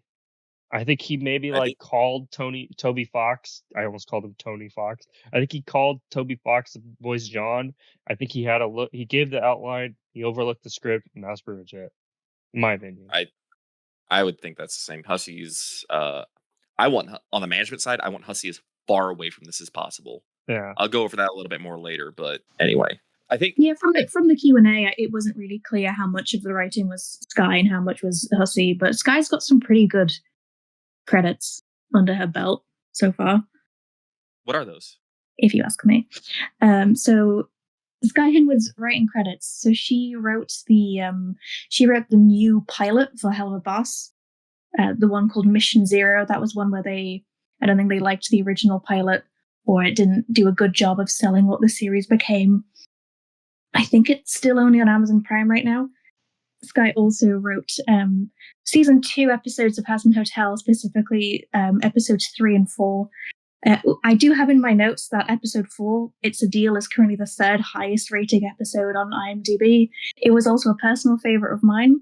I think he maybe called Toby Fox. I almost called him Tony Fox. I think he called Toby Fox the voice John. I think he had a look. He gave the outline. He overlooked the script, and that's pretty much it, in my opinion. I would think that's the same. Hussey's. I want on the management side. I want Hussey as far away from this as possible. Yeah, I'll go over that a little bit more later. But anyway, I think from the Q&A, it wasn't really clear how much of the writing was Sky and how much was Hussey. But Sky's got some pretty good credits under her belt so far. What are those? If you ask me. So Sky Hinwood's writing credits. So she wrote the new pilot for Hell of a Boss, the one called Mission Zero. That was one where I don't think they liked the original pilot, or it didn't do a good job of selling what the series became. I think it's still only on Amazon Prime right now. Sky also wrote season 2 episodes of Hazbin Hotel, specifically episodes 3 and 4. I do have in my notes that episode 4, It's a Deal, is currently the 3rd highest rating episode on IMDb. It was also a personal favorite of mine.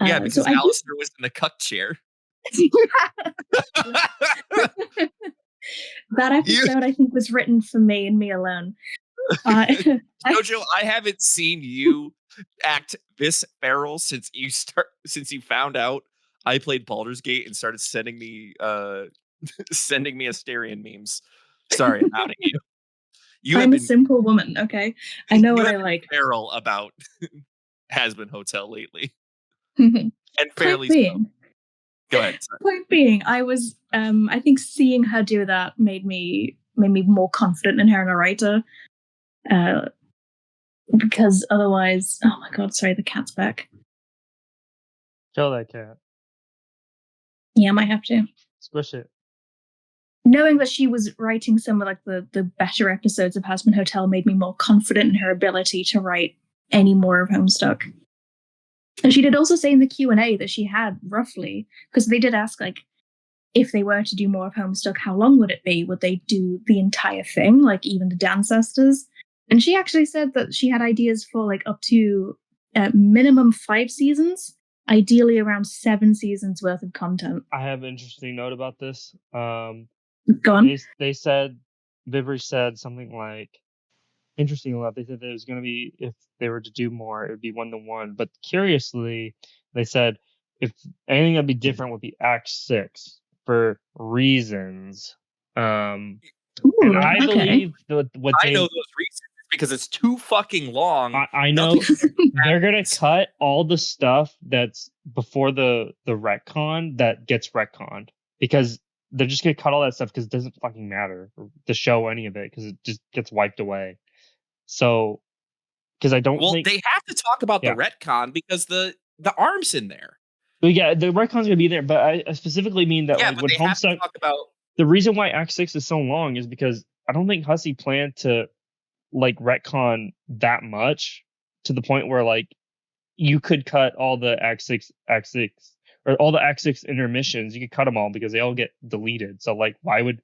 Yeah, because Alistair was in the cuck chair. That episode, I think, was written for me and me alone. Jojo, I haven't seen you act this feral since you found out I played Baldur's Gate and started sending me Asterian memes. Sorry, I'm outing you. I'm a simple woman, okay? I know what I like. Feral about Hazbin Hotel lately, and fairly so. Go ahead. Sorry. Point being, I was I think seeing her do that made me more confident in her as a writer. Because otherwise, oh my god, sorry, the cat's back. Kill that cat. Yeah, I might have to. Squish it. Knowing that she was writing some of like the better episodes of Hazbin Hotel made me more confident in her ability to write any more of Homestuck. And she did also say in the Q&A that she had roughly, because they did ask like, if they were to do more of Homestuck, how long would it be? Would they do the entire thing, like even the Dancestors? And she actually said that she had ideas for like up to minimum 5 seasons, ideally around 7 seasons worth of content. I have an interesting note about this. Go on. They said, Vivri said something like, interesting enough, they said that it was going to be, if they were to do more, it would be 1-to-1. But curiously, they said if anything that'd be different would be Act 6 for reasons. And I believe what I know those reasons because it's too fucking long. I know they're gonna cut all the stuff that's before the retcon that gets retconned, because they're just gonna cut all that stuff because it doesn't fucking matter to show any of it because it just gets wiped away. So, because I don't think they have to talk about the retcon because the arm's in there. Well, yeah, the retcon's gonna be there, but I specifically mean that like when Homestuck, the reason why Act 6 is so long is because I don't think Hussey planned to like retcon that much to the point where like you could cut all the Act 6 or all the Act 6 intermissions. You could cut them all because they all get deleted. So like, why would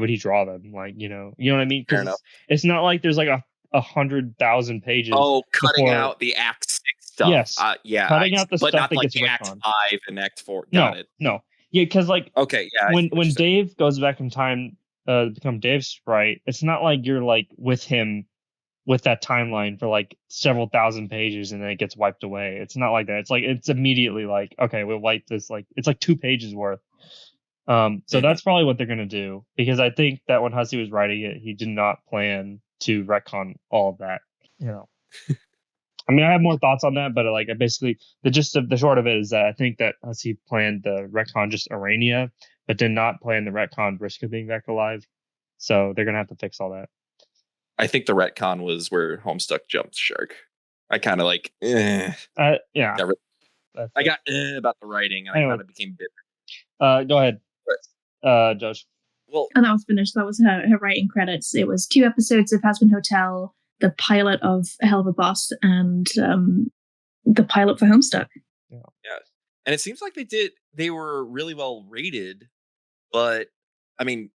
he draw them? Like, you know what I mean? Because it's not like there's like 100,000 pages. Oh, cutting out the Act 6 stuff. Yes. Cutting out the stuff that gets retconned. Act 5 and Act 4. Got it. No. Yeah, because like when Dave goes back in time to become Dave's sprite, it's not like you're like with him with that timeline for like several thousand pages and then it gets wiped away. It's not like that. It's like it's immediately like, okay, we'll wipe this. Like it's like 2 pages worth. So that's probably what they're gonna do, because I think that when Hussey was writing it, he did not plan to retcon all of that. You know, I mean, I have more thoughts on that, but like, I basically the short of it is that I think that Hussey planned the retcon just Arania, but did not plan the retcon Vriska being back alive. So they're gonna have to fix all that. I think the retcon was where Homestuck jumped shark. I kind of like, Yeah, got re- that's I it. got about the writing, and Anyway. I kind of became bitter. Go ahead, Josh. Well, And that was finished. That was her writing credits. It was 2 episodes of Hazbin Hotel, the pilot of A Hell of a Boss, and the pilot for Homestuck. yeah, and it seems like they were really well rated, but I mean,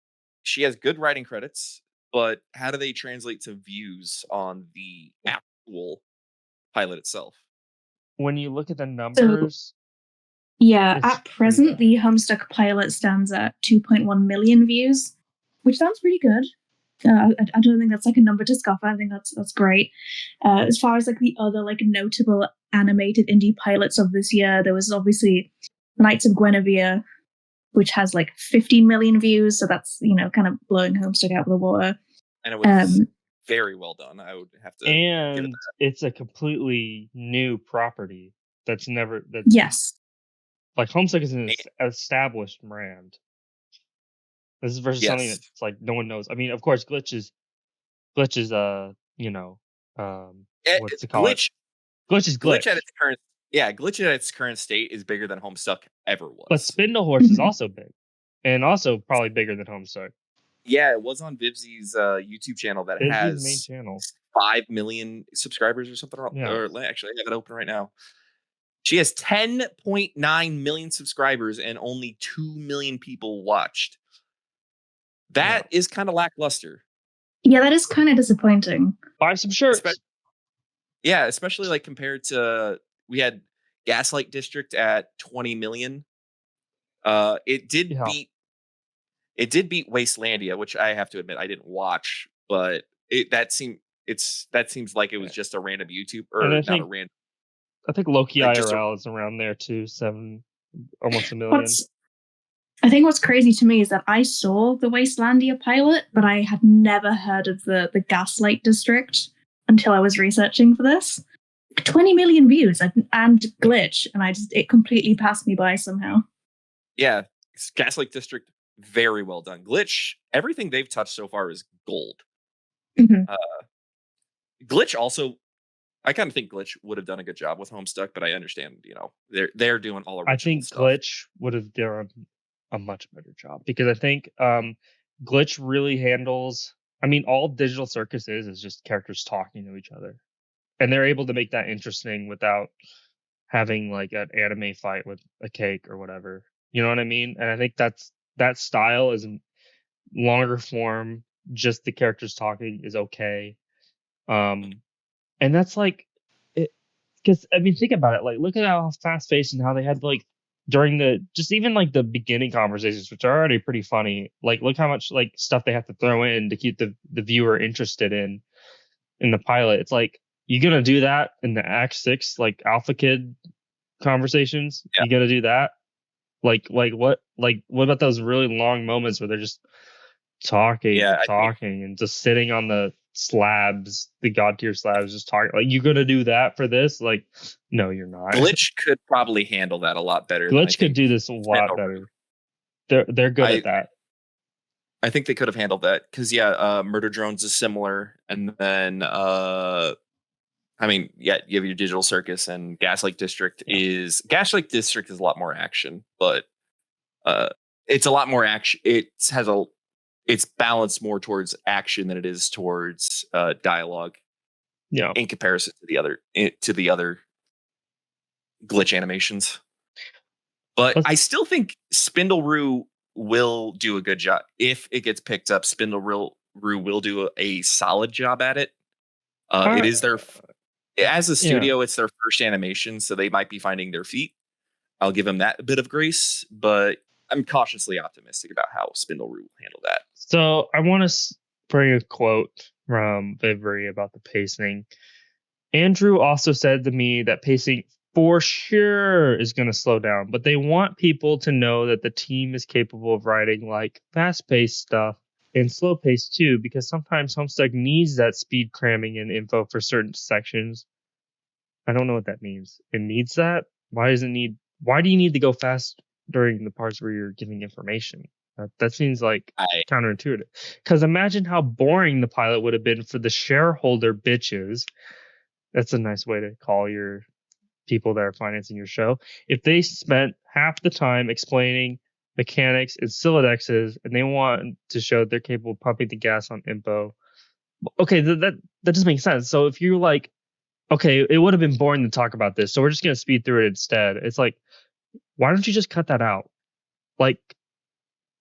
she has good writing credits, but how do they translate to views on the actual pilot itself? When you look at the numbers, Yeah, It's at present, pretty the Homestuck pilot stands at 2.1 million views, which sounds pretty good. I don't think that's like a number to scoff at. I think that's great. As far as like the other like notable animated indie pilots of this year, there was obviously Knights of Guinevere, which has like 15 million views, so that's kind of blowing Homestuck out of the water. And it was very well done. I would have to give it and that. it's a completely new property that's Yes. like Homestuck is an established brand. This is versus something Yes. that's like no one knows. I mean, of course, Glitch is what's it called? Glitch Glitch is Glitch. Glitch at its current state is bigger than Homestuck ever was. But Spindle Horse is also big, and also probably bigger than Homestuck. Yeah, it was on Vivzi's YouTube channel that Vivzi's has main channel. 5 million subscribers or something. Yeah. Or actually, I have it open right now. She has 10.9 million subscribers and only 2 million people watched. That is kind of lackluster. Yeah, that is kind of disappointing. Buy some shirts. Especially like compared to, we had Gaslight District at 20 million. It did beat Wastelandia, which I have to admit I didn't watch, but that seems like it was just a random YouTube, or not a random. I think Loki like IRL is around there too, almost 1 million. I think what's crazy to me is that I saw the Wastelandia pilot, but I had never heard of the Gaslight District until I was researching for this. 20 million views and Glitch, and it completely passed me by somehow. Yeah, Gaslight District, very well done. Glitch, everything they've touched so far is gold. Mm-hmm. Glitch also, I kind of think Glitch would have done a good job with Homestuck, but I understand, they're doing all original I think stuff. Glitch would have done a much better job, because I think Glitch really handles. I mean, all Digital Circus is just characters talking to each other, and they're able to make that interesting without having like an anime fight with a cake or whatever. You know what I mean? And I think that style is longer form. Just the characters talking is okay. And that's like it, because I mean, think about it. Like, look at how fast paced and how they had like during the beginning conversations, which are already pretty funny. Like, look how much like stuff they have to throw in to keep the viewer interested in the pilot. It's like, you gonna do that in the Act 6 like Alpha Kid conversations? Yeah. You gonna do that? Like what about those really long moments where they're just talking and just sitting on the slabs, the god tier slabs, just talking? Like, you gonna do that for this? Like, no, you're not. Glitch could probably handle that a lot better. Glitch could do this a lot better. They're good at that. I think they could have handled that because Murder Drones is similar, and then I mean, you have your Digital Circus, and Gaslight District is a lot more action, but it's a lot more action. It's balanced more towards action than it is towards dialogue. Yeah, in comparison to the other Glitch animations. But I still think Spindle-Roo will do a good job if it gets picked up. Spindle-Roo will do a solid job at it. It is as a studio, it's their first animation, so they might be finding their feet. I'll give them that bit of grace, but I'm cautiously optimistic about how Spindle-Roo will handle that. So I want to bring a quote from Vivri about the pacing. Andrew also said to me that pacing for sure is going to slow down, but they want people to know that the team is capable of writing like fast-paced stuff and slow-paced too, because sometimes Homestuck needs that speed cramming and info for certain sections. I don't know what that means. It needs that? Why do you need to go fast during the parts where you're giving information? That seems like counterintuitive. Because imagine how boring the pilot would have been for the shareholder bitches. That's a nice way to call your people that are financing your show. If they spent half the time explaining mechanics and Silodexes, and they want to show they're capable of pumping the gas on info. Okay, that doesn't make sense. So if you're like, okay, it would have been boring to talk about this, so we're just going to speed through it instead. It's like, why don't you just cut that out? Like,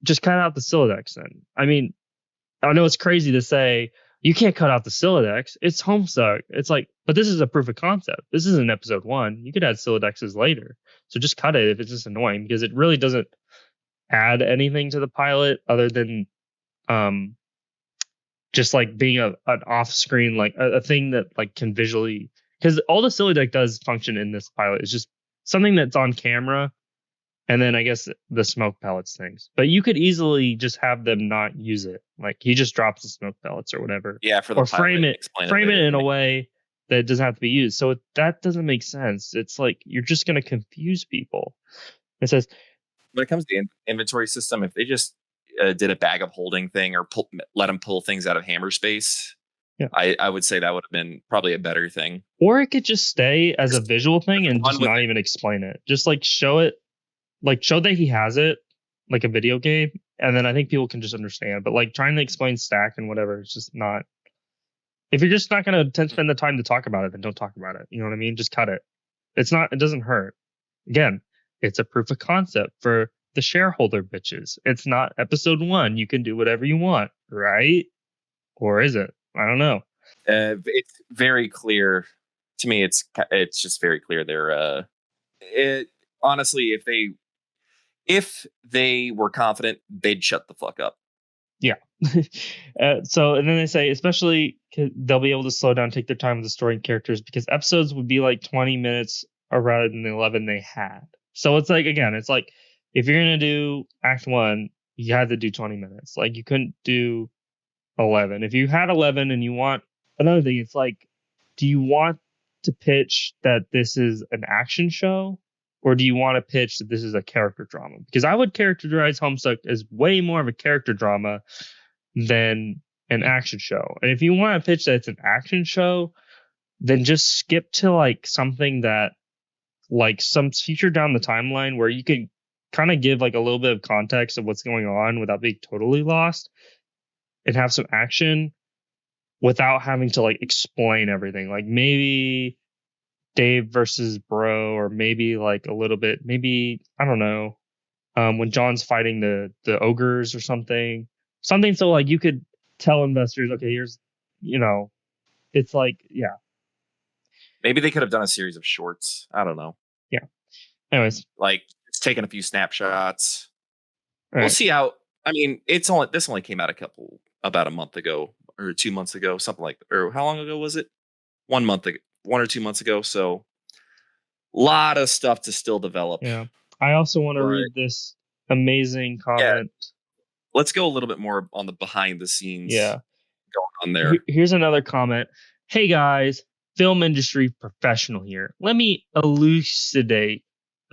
just cut out the Silodex then. I mean, I know it's crazy to say you can't cut out the Silodex. It's Homestuck. It's like, but this is a proof of concept. This isn't episode 1. You could add Silodexes later. So just cut it if it's just annoying, because it really doesn't add anything to the pilot other than just like being an off-screen, like a thing that like can visually, because all the Silodex does function in this pilot is just something that's on camera, and then I guess the smoke pellets things. But you could easily just have them not use it. Like he just drops the smoke pellets or whatever. Yeah, for the or pilot, frame it in a way that it doesn't have to be used. So that doesn't make sense. It's like you're just going to confuse people. It says when it comes to inventory system, if they just did a bag of holding thing or let them pull things out of hammer space, yeah. I would say that would have been probably a better thing. Or it could just stay as a visual thing and just not even explain it. Just like show it, like show that he has it, like a video game, and then I think people can just understand. But like trying to explain stack and whatever, it's just not. If you're just not going to spend the time to talk about it, then don't talk about it. You know what I mean? Just cut it. It's not. It doesn't hurt. Again, it's a proof of concept for the shareholder bitches. It's not episode 1. You can do whatever you want, right? Or is it? I don't know. It's very clear to me. It's just very clear. They're honestly, if they were confident, they'd shut the fuck up. Yeah. So, and then they say, especially they'll be able to slow down, take their time with the story and characters, because episodes would be like 20 minutes rather than the 11 they had. So it's like, again, it's like, if you're going to do Act 1, you had to do 20 minutes. Like, you couldn't do 11. If you had 11 and you want another thing, it's like, do you want to pitch that this is an action show? Or do you want to pitch that this is a character drama? Because I would characterize Homestuck as way more of a character drama than an action show. And if you want to pitch that it's an action show, then just skip to like something that, like some feature down the timeline where you could kind of give like a little bit of context of what's going on without being totally lost, and have some action without having to like explain everything. Like maybe Dave versus Bro, or maybe like a little bit, maybe, I don't know, when John's fighting the ogres or something so like you could tell investors, okay, here's, it's like, yeah. Maybe they could have done a series of shorts. I don't know. Yeah. Anyways, like it's taking a few snapshots. We'll right. See how. I mean, this only came out about a month ago or 2 months ago, something like. Or how long ago was it? 1 month ago, 1 or 2 months ago. So, a lot of stuff to still develop. Yeah. I also want to read this amazing comment. Yeah. Let's go a little bit more on the behind the scenes. Yeah. Going on there. Here's another comment. Hey guys, film industry professional here. Let me elucidate.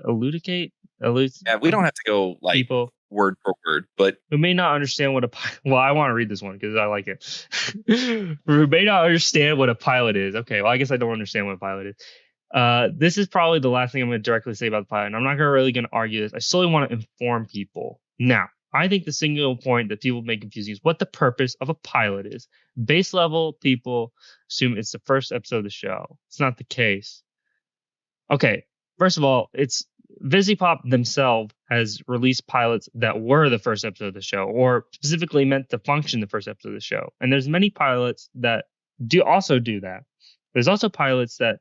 Yeah, we don't have to go like people word for word, but who may not understand what I want to read this one because I like it. Who may not understand what a pilot is. Okay, well, I guess I don't understand what a pilot is. This is probably the last thing I'm going to directly say about the pilot, and I'm not really going to argue this. I solely want to inform people. Now, I think the single point that people may confuse is what the purpose of a pilot is. Base level people assume it's the first episode of the show. It's not the case. Okay, first of all, it's VisiPop themselves has released pilots that were the first episode of the show, or specifically meant to function the first episode of the show. And there's many pilots that do that. There's also pilots that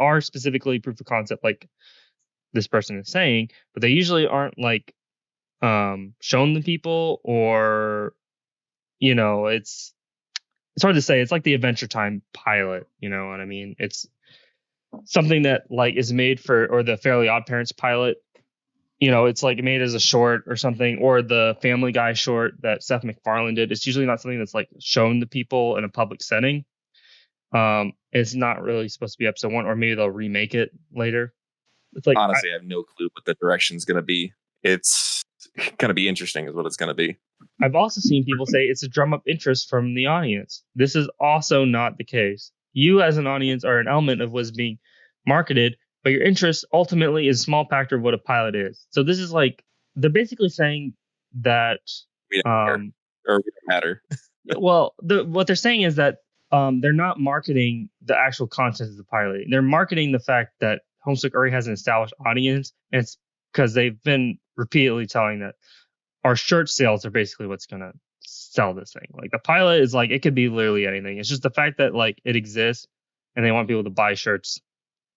are specifically proof of concept, like this person is saying, but they usually aren't like shown to people, or it's hard to say. It's like the Adventure Time pilot, you know what I mean? It's something that like is made for, or the Fairly Odd Parents pilot, it's like made as a short or something, or the Family Guy short that Seth MacFarlane did. It's usually not something that's like shown to people in a public setting. It's not really supposed to be episode 1, or maybe they'll remake it later. It's like, Honestly, I have no clue what the direction's going to be. It's going to be interesting is what it's going to be. I've also seen people say it's to drum up interest from the audience. This is also not the case. You as an audience are an element of what's being marketed, but your interest ultimately is a small factor of what a pilot is. So this is like, they're basically saying that, We don't care, or we don't matter. well, what they're saying is that they're not marketing the actual content of the pilot. They're marketing the fact that Homestuck already has an established audience, and it's because they've been repeatedly telling that our shirt sales are basically what's going to sell this thing. Like the pilot is like, it could be literally anything. It's just the fact that like it exists and they want people to buy shirts,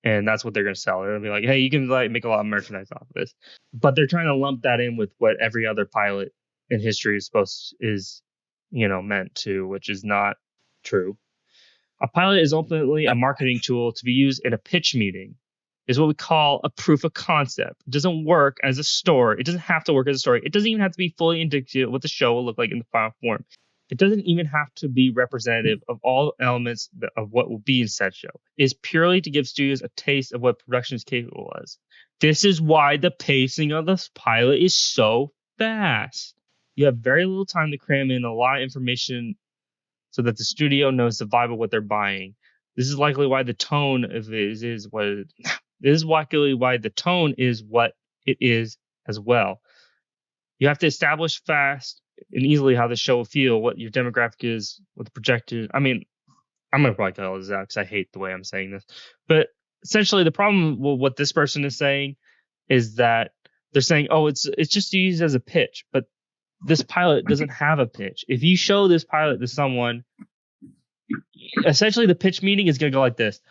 and that's what they're going to sell. They'll be like, hey, you can like make a lot of merchandise off of this. But they're trying to lump that in with what every other pilot in history is meant to, which is not true. A pilot is ultimately a marketing tool to be used in a pitch meeting. Is what we call a proof of concept. It doesn't work as a story. It doesn't have to work as a story. It doesn't even have to be fully indicative of what the show will look like in the final form. It doesn't even have to be representative of all elements of what will be in said show. It is purely to give studios a taste of what production is capable of. This is why the pacing of this pilot is so fast. You have very little time to cram in a lot of information so that the studio knows the vibe of what they're buying. This is likely why the tone of it is what it is. This is likely why the tone is what it is as well. You have to establish fast and easily how the show will feel, what your demographic is, what the projected. I mean, I'm going to probably tell this out because I hate the way I'm saying this. But essentially, the problem with what this person is saying is that they're saying, oh, it's just used as a pitch. But this pilot doesn't have a pitch. If you show this pilot to someone, essentially the pitch meeting is going to go like this.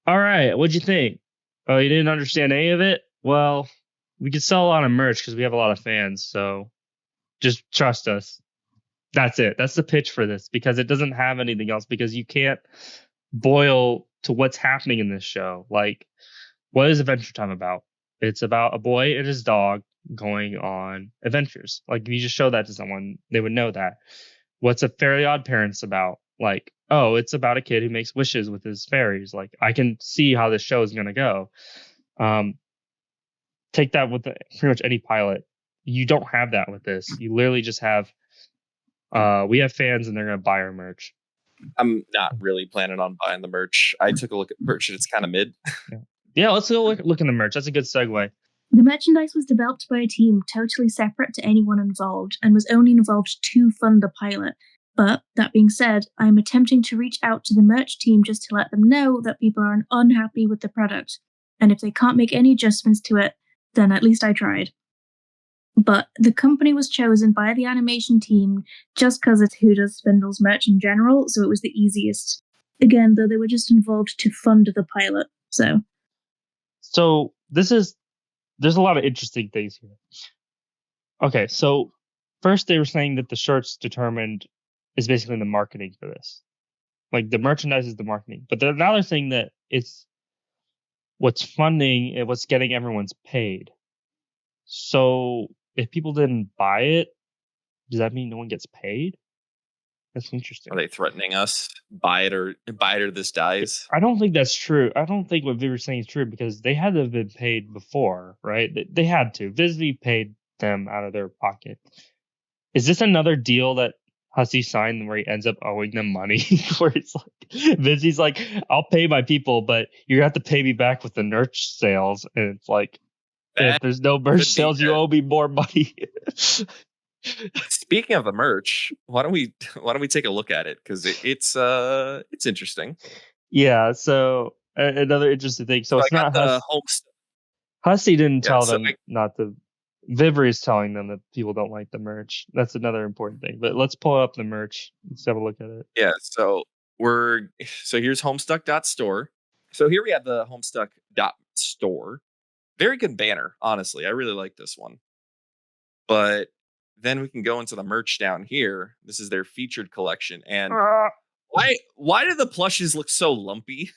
All right, what'd you think? Oh, you didn't understand any of it? Well, we could sell a lot of merch because we have a lot of fans. So just trust us. That's it. That's the pitch for this, because it doesn't have anything else, because you can't boil to what's happening in this show. Like, what is Adventure Time about? It's about a boy and his dog going on adventures. Like, if you just show that to someone, they would know that. What's a Fairly Odd Parents about? Like, oh, it's about a kid who makes wishes with his fairies. Like, I can see how this show is going to go. Take that with pretty much any pilot. You don't have that with this. You literally just have, we have fans and they're going to buy our merch. I'm not really planning on buying the merch. I took a look at merch and it's kind of mid. Yeah, let's go look in the merch. That's a good segue. The merchandise was developed by a team totally separate to anyone involved and was only involved to fund the pilot. But, that being said, I am attempting to reach out to the merch team just to let them know that people are unhappy with the product, and if they can't make any adjustments to it, then at least I tried. But the company was chosen by the animation team just because it's who does Spindle's merch in general, so it was the easiest. Again, though, they were just involved to fund the pilot, so... So, there's a lot of interesting things here. Okay, so first they were saying that the shirts determined is basically the marketing for this. Like, the merchandise is the marketing. But now they're saying that it's what's funding and what's getting everyone's paid. So if people didn't buy it, does that mean no one gets paid? That's interesting. Are they threatening us? Buy it or this dies? I don't think that's true. I don't think what Viv was saying is true, because they had to have been paid before, right? They had to. Disney paid them out of their pocket. Is this another deal that Hussey signed where he ends up owing them money? Where it's like, Disney's like, I'll pay my people, but you're going to have to pay me back with the merch sales. And it's like, if there's no merch sales, you owe me more money. Speaking of the merch, why don't we take a look at it, because it's interesting. Yeah. So another interesting thing. So it's not the Hussey didn't tell them so not to. Vivri is telling them that people don't like the merch. That's another important thing. But let's pull up the merch. Let's have a look at it. Yeah. So here's Homestuck.store. So here we have the Homestuck.store. Very good banner, honestly. I really like this one. But then we can go into the merch down here. This is their featured collection. And why do the plushes look so lumpy?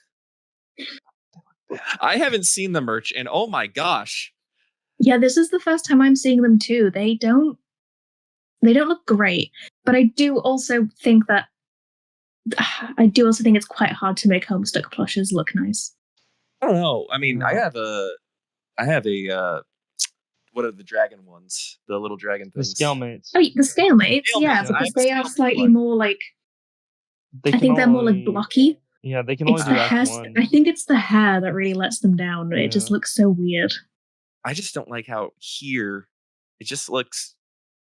I haven't seen the merch, and oh my gosh, Yeah, this is the first time I'm seeing them too. They don't look great, but I do also think it's quite hard to make Homestuck plushes look nice. I don't know. I mean, No. I have a what are the dragon ones? The little dragon The things. scalemates. Oh, the scalemates, yeah, Scalemates, because I have they a are scalemate slightly one. more like They I can think they're more like only- blocky. Yeah, they can It's only the do hair. Act 1. I think it's the hair that really lets them down. It just Yeah. looks so weird. I just don't like how here it just looks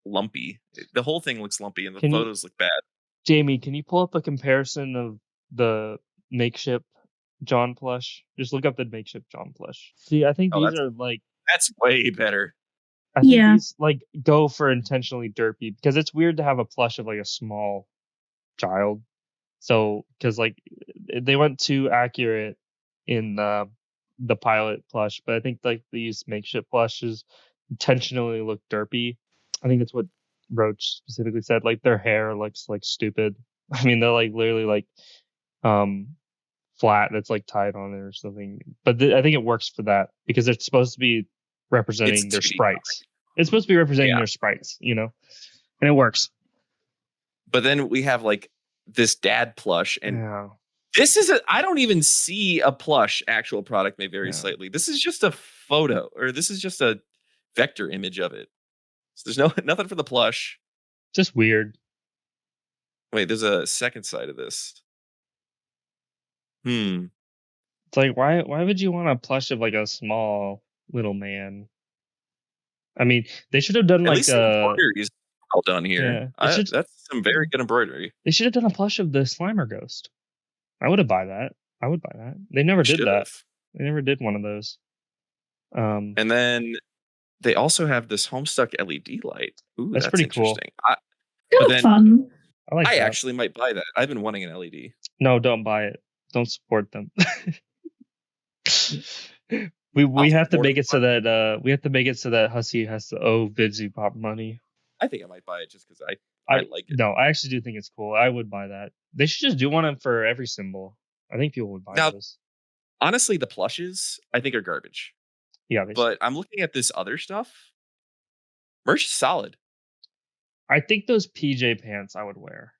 lumpy. The whole thing looks lumpy, and the Can you- photos look bad. Jamie, can you pull up a comparison of the makeshift John plush? Just look up the makeshift John plush. See, I think Oh, these that's- are like That's way better. I think Yeah. these like go for intentionally derpy because it's weird to have a plush of like a small child. So because like they went too accurate in the pilot plush, but I think like these makeshift plushes intentionally look derpy. I think that's what Roach specifically said. Like their hair looks like stupid. I mean, they're like literally like flat that's like tied on it or something. But I think it works for that because it's supposed to be representing their 2D sprites. It's supposed to be representing Yeah. their sprites, you know, and it works. But then we have like this dad plush, and Yeah. this is I don't even see a plush actual product may vary Yeah. slightly. This is just a photo, or this is just a vector image of it. So there's nothing for the plush. Just weird. Wait, there's a second side of this. It's like why would you want a plush of like a small little man? I mean, they should have done At like least the embroidery is well done here. Yeah, it should- That's some very good embroidery. they should have done a plush of the Slimer ghost. I would have buy that. I would buy that. They never did that. Should've. They never did one of those. And then they also have this Homestuck LED light. Ooh, That's that's pretty cool. interesting. They But look then- fun. I like I that. actually might buy that. I've been wanting an E LED. No, don't buy it. Don't support them. we have to support make it so that Hussey has to owe Vidsy Pop money. I think I might buy it just because I like it. No, I actually do think it's cool. I would buy that. They should just do one for every symbol. I think people would buy Now- those. Honestly, the plushes I think are garbage. Yeah, they should. But I'm looking at this other stuff. Merch is solid. I think those PJ pants I would wear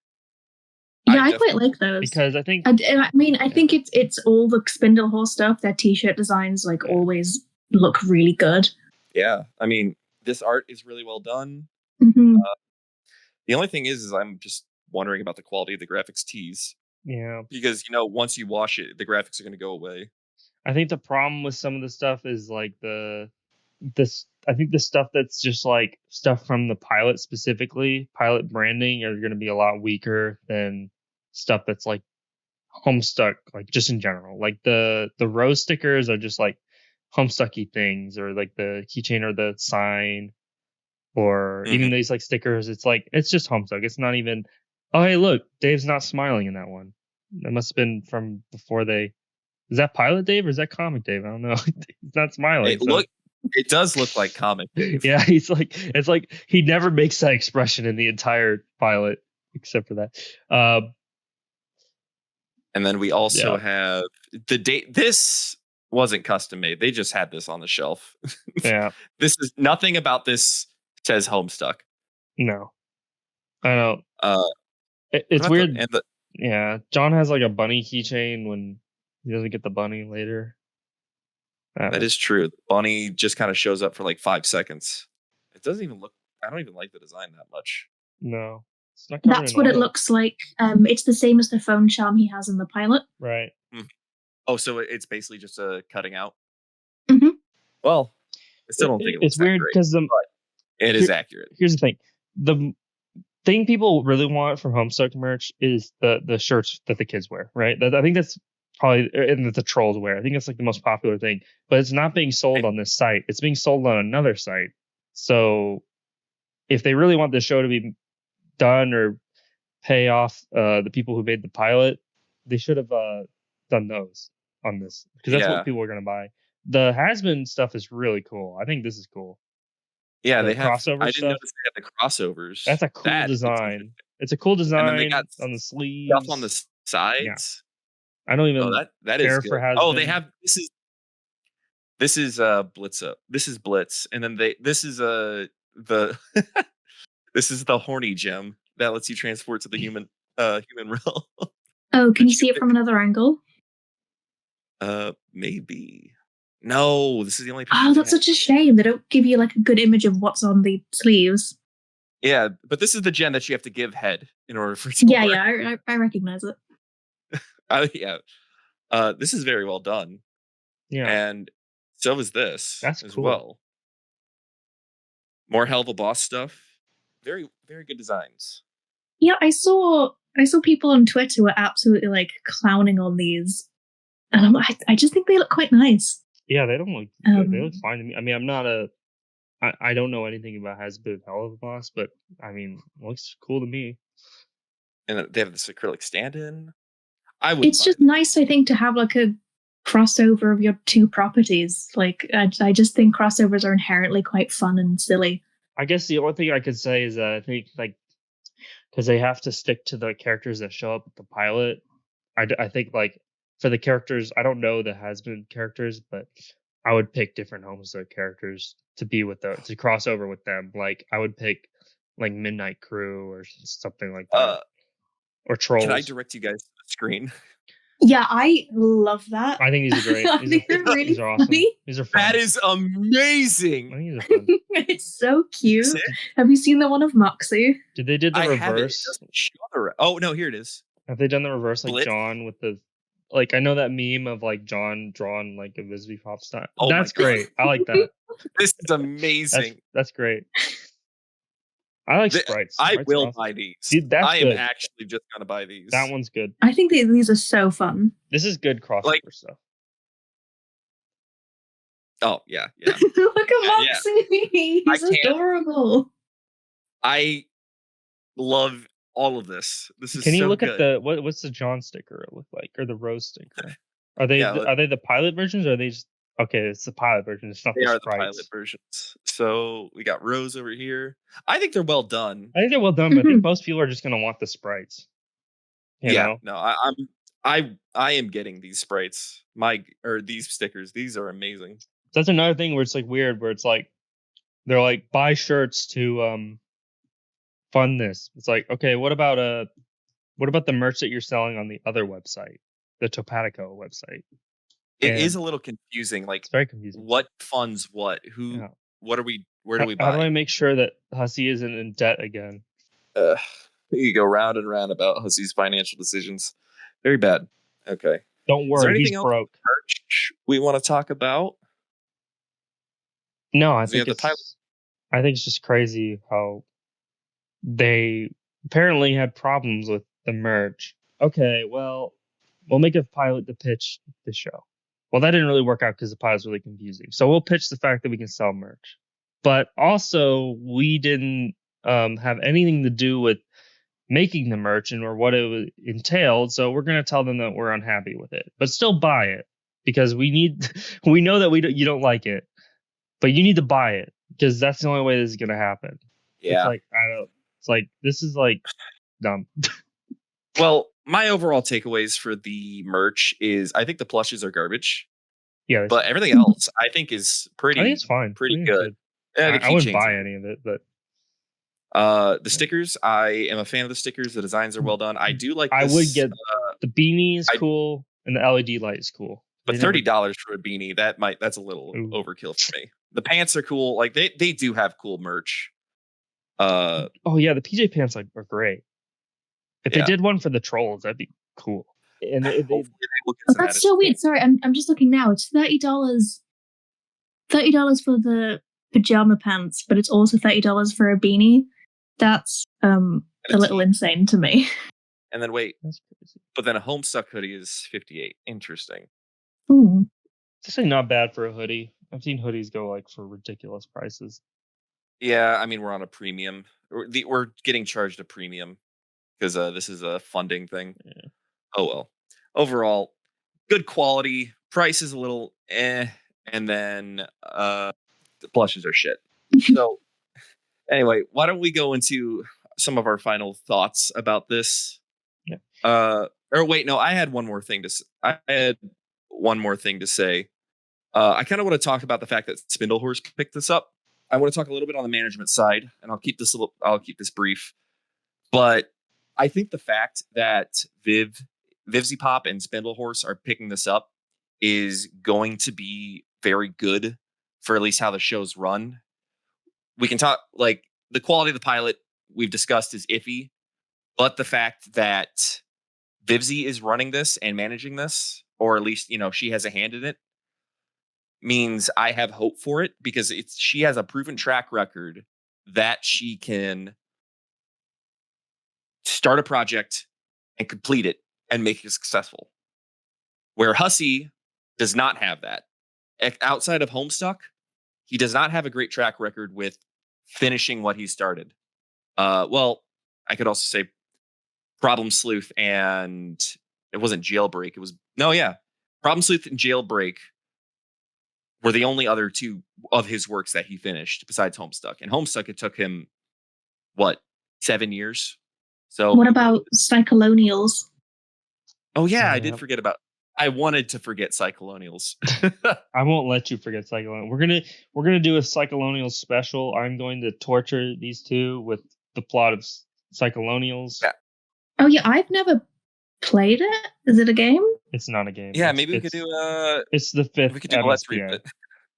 Yeah, I I quite like those. because I think I mean, I think it's all the Spindle Horse stuff. Their T-shirt designs like always look really good. Yeah. I mean, this art is really well done. Hmm The only thing is I'm just wondering about the quality of the graphics tees. yeah. Because, once you wash it, the graphics are going to go away. I think the problem with some of the stuff is like I think the stuff that's just like stuff from the pilot specifically, pilot branding are going to be a lot weaker than stuff that's like Homestuck, like just in general. Like the rose stickers are just like Homestucky things, or like the keychain or the sign, or even these like stickers. It's like it's just Homestuck. It's not even. Oh hey, look, Dave's not smiling in that one. That must have been from before they. Is that Pilot Dave or is that Comic Dave? I don't know. He's not smiling. It does look like comic Dave. Yeah, it's like he never makes that expression in the entire pilot except for that. And then we also have the date. This wasn't custom made. They just had this on the shelf. Yeah, This is nothing about this says Homestuck. no, I don't. Uh, It's weird. And the, Yeah, John has like a bunny keychain when he doesn't get the bunny later. that is true. The bunny just kind of shows up for like 5 seconds. It doesn't even look. I don't even like the design that much. No. It's not covered That's in what it oil. looks like. It's the same as the phone charm he has in the pilot. Right. Oh, so it's basically just a cutting out. Mhm. Well, I still don't think It's weird because it is accurate. here's the thing. The thing people really want from Homestuck merch is the shirts that the kids wear, right? I think that's probably, and that the trolls wear. I think it's like the most popular thing, but it's not being sold on this site. It's being sold on another site. So if they really want the show to be done or pay off the people who made the pilot, they should have done those on this, because that's Yeah. what people are going to buy. The Has-Been stuff is really cool. I think this is cool. Yeah, The they have. crossover I didn't stuff? notice they had the crossovers. That's a cool That looks design. interesting. It's a cool design And then they got on the sleeves. Stuff on the sides. I don't even Oh, that is care good. for Oh, they Has-Been. have. This is This is Blitz up. This is Blitz, and then this is the this is the horny gem that lets you transport to the human realm. Oh, can you see it from another angle? Maybe. No, this is the only picture. Oh, that's such a shame. They don't give you like a good image of what's on the sleeves. Yeah, but this is the gem that you have to give head in order for it to Yeah, work. yeah, I recognize it. Yeah. This is very well done. Yeah, And so is this That's as cool. well. More Hell of a Boss stuff. Very, very good designs. Yeah, I saw people on Twitter were absolutely like clowning on these, and I just think they look quite nice. yeah, they don't look good. They look fine to me. I mean, I don't know anything about Hasbro Hell of a Boss, but I mean, it looks cool to me. And they have this acrylic stand-in. It's It's just nice, I think, to have like a crossover of your two properties. Like, I just think crossovers are inherently quite fun and silly. I guess the only thing I could say is that I think like because they have to stick to the characters that show up at the pilot. I think like for the characters, I don't know the Hasbro characters, but I would pick different Homestuck characters to be with to cross over with them. Like I would pick like Midnight Crew or something like that, or Trolls. Can I direct you guys to the screen? Yeah, I love that. I think these are great. I think they're really these are awesome. funny. These are fun. That is I amazing. think these are fun. It's so cute. Is it? Have you seen the one of Moxie? Did they did the I have it. It reverse? doesn't show oh no, here it is. Have they done the reverse like Blitz? John with the like I know that meme of like John drawn like a Visby Pop style. Oh my That's God. great. I like that. This is amazing. That's great. I like The- sprites. I Sprites are will awesome. buy these. Dude, that's I am good. actually just gonna buy these. That one's good. I think these are so fun. This is good crossover Like- stuff. Oh yeah, yeah. Look at Yeah. Moxie. He's can't- adorable. I love all of this. This is Can you so look good. at the what's the John sticker look like or the Rose sticker? Are they Yeah, are they the pilot versions or are they just okay? It's the pilot version. It's not They the are the sprites. pilot versions. So we got Rose over here. I think they're well done. I think they're well done, but I think most people are just gonna want the sprites. You know? No, I am getting these sprites. These stickers. These are amazing. That's another thing where it's like weird, where it's like they're like buy shirts to fund this. It's like, okay, what about the merch that you're selling on the other website, the Topatico website? It And is a little confusing. Like It's very confusing. what funds what? Who? Yeah. What are we? Where do we How do I buy? make sure that Hussey isn't in debt again? You go round and round about Hussey's financial decisions. Very bad. Okay. Don't there worry, anything he's else? broke. Merch we want to talk about? No, I We think have the pilot- I think it's just crazy how they apparently had problems with the merch. Okay, well, we'll make a pilot to pitch the show. Well, that didn't really work out because the pilot's really confusing. So we'll pitch the fact that we can sell merch. But also, we didn't have anything to do with making the merch or what it entailed. So we're going to tell them that we're unhappy with it, but still buy it because we know that you don't like it, but you need to buy it because that's the only way this is going to happen. Yeah. It's like this is like dumb. Well, my overall takeaways for the merch is I think the plushes are garbage, Yeah, but everything else I think is pretty. I think it's fine. pretty I think it's good. Yeah, the I wouldn't keychains buy are- any of it, but The stickers, I am a fan of the stickers. The designs are well done. I do like. I This, would get the beanie is I- cool and the LED light is cool. but They never- $30 for a beanie that's a little Ooh. overkill for me. The pants are cool. Like they do have cool merch. Oh yeah, the PJ pants are great. If Yeah. they did one for the trolls, that'd be cool. And Hopefully they will get Oh, some that's added so stuff. weird. Sorry, I'm just looking now. It's $30. $30 for the pajama pants, but it's also $30 for a beanie. That's a little insane to me. And then wait, that's crazy. but then a Homestuck hoodie is $58. Interesting. Ooh. It's actually not bad for a hoodie. I've seen hoodies go like for ridiculous prices. Yeah, I mean we're on a premium. We're getting charged a premium because this is a funding thing. Yeah. Oh well. Overall, good quality. Price is a little and then the plushes are shit. So anyway, why don't we go into some of our final thoughts about this? Yeah. Or wait, no, I had one more thing to say. I kind of want to talk about the fact that Spindlehorse picked this up. I want to talk a little bit on the management side, and I'll keep this brief. But I think the fact that Vivzy Pop and Spindlehorse are picking this up is going to be very good for at least how the show's run. We can talk like the quality of the pilot we've discussed is iffy, but the fact that Vivzy is running this and managing this, or at least, she has a hand in it, means I have hope for it because she has a proven track record that she can start a project and complete it and make it successful. Where Hussey does not have that. Outside of Homestuck, he does not have a great track record with finishing what he started. Well, I could also say Problem Sleuth and it wasn't Jailbreak. Problem Sleuth and Jailbreak were the only other two of his works that he finished besides Homestuck. And Homestuck, it took him, 7 years? So What about Cyclonials? Oh yeah, I Yeah. did forget about. I wanted to forget Cyclonials. I won't let you forget Cyclonials. We're gonna do a Cyclonials special. I'm going to torture these two with the plot of Cyclonials. Yeah. Oh yeah, I've never played it. Is it a game? It's not a game. Yeah, It's- maybe we could it's- do. It's the fifth We could do a Let's Read MSBI. it.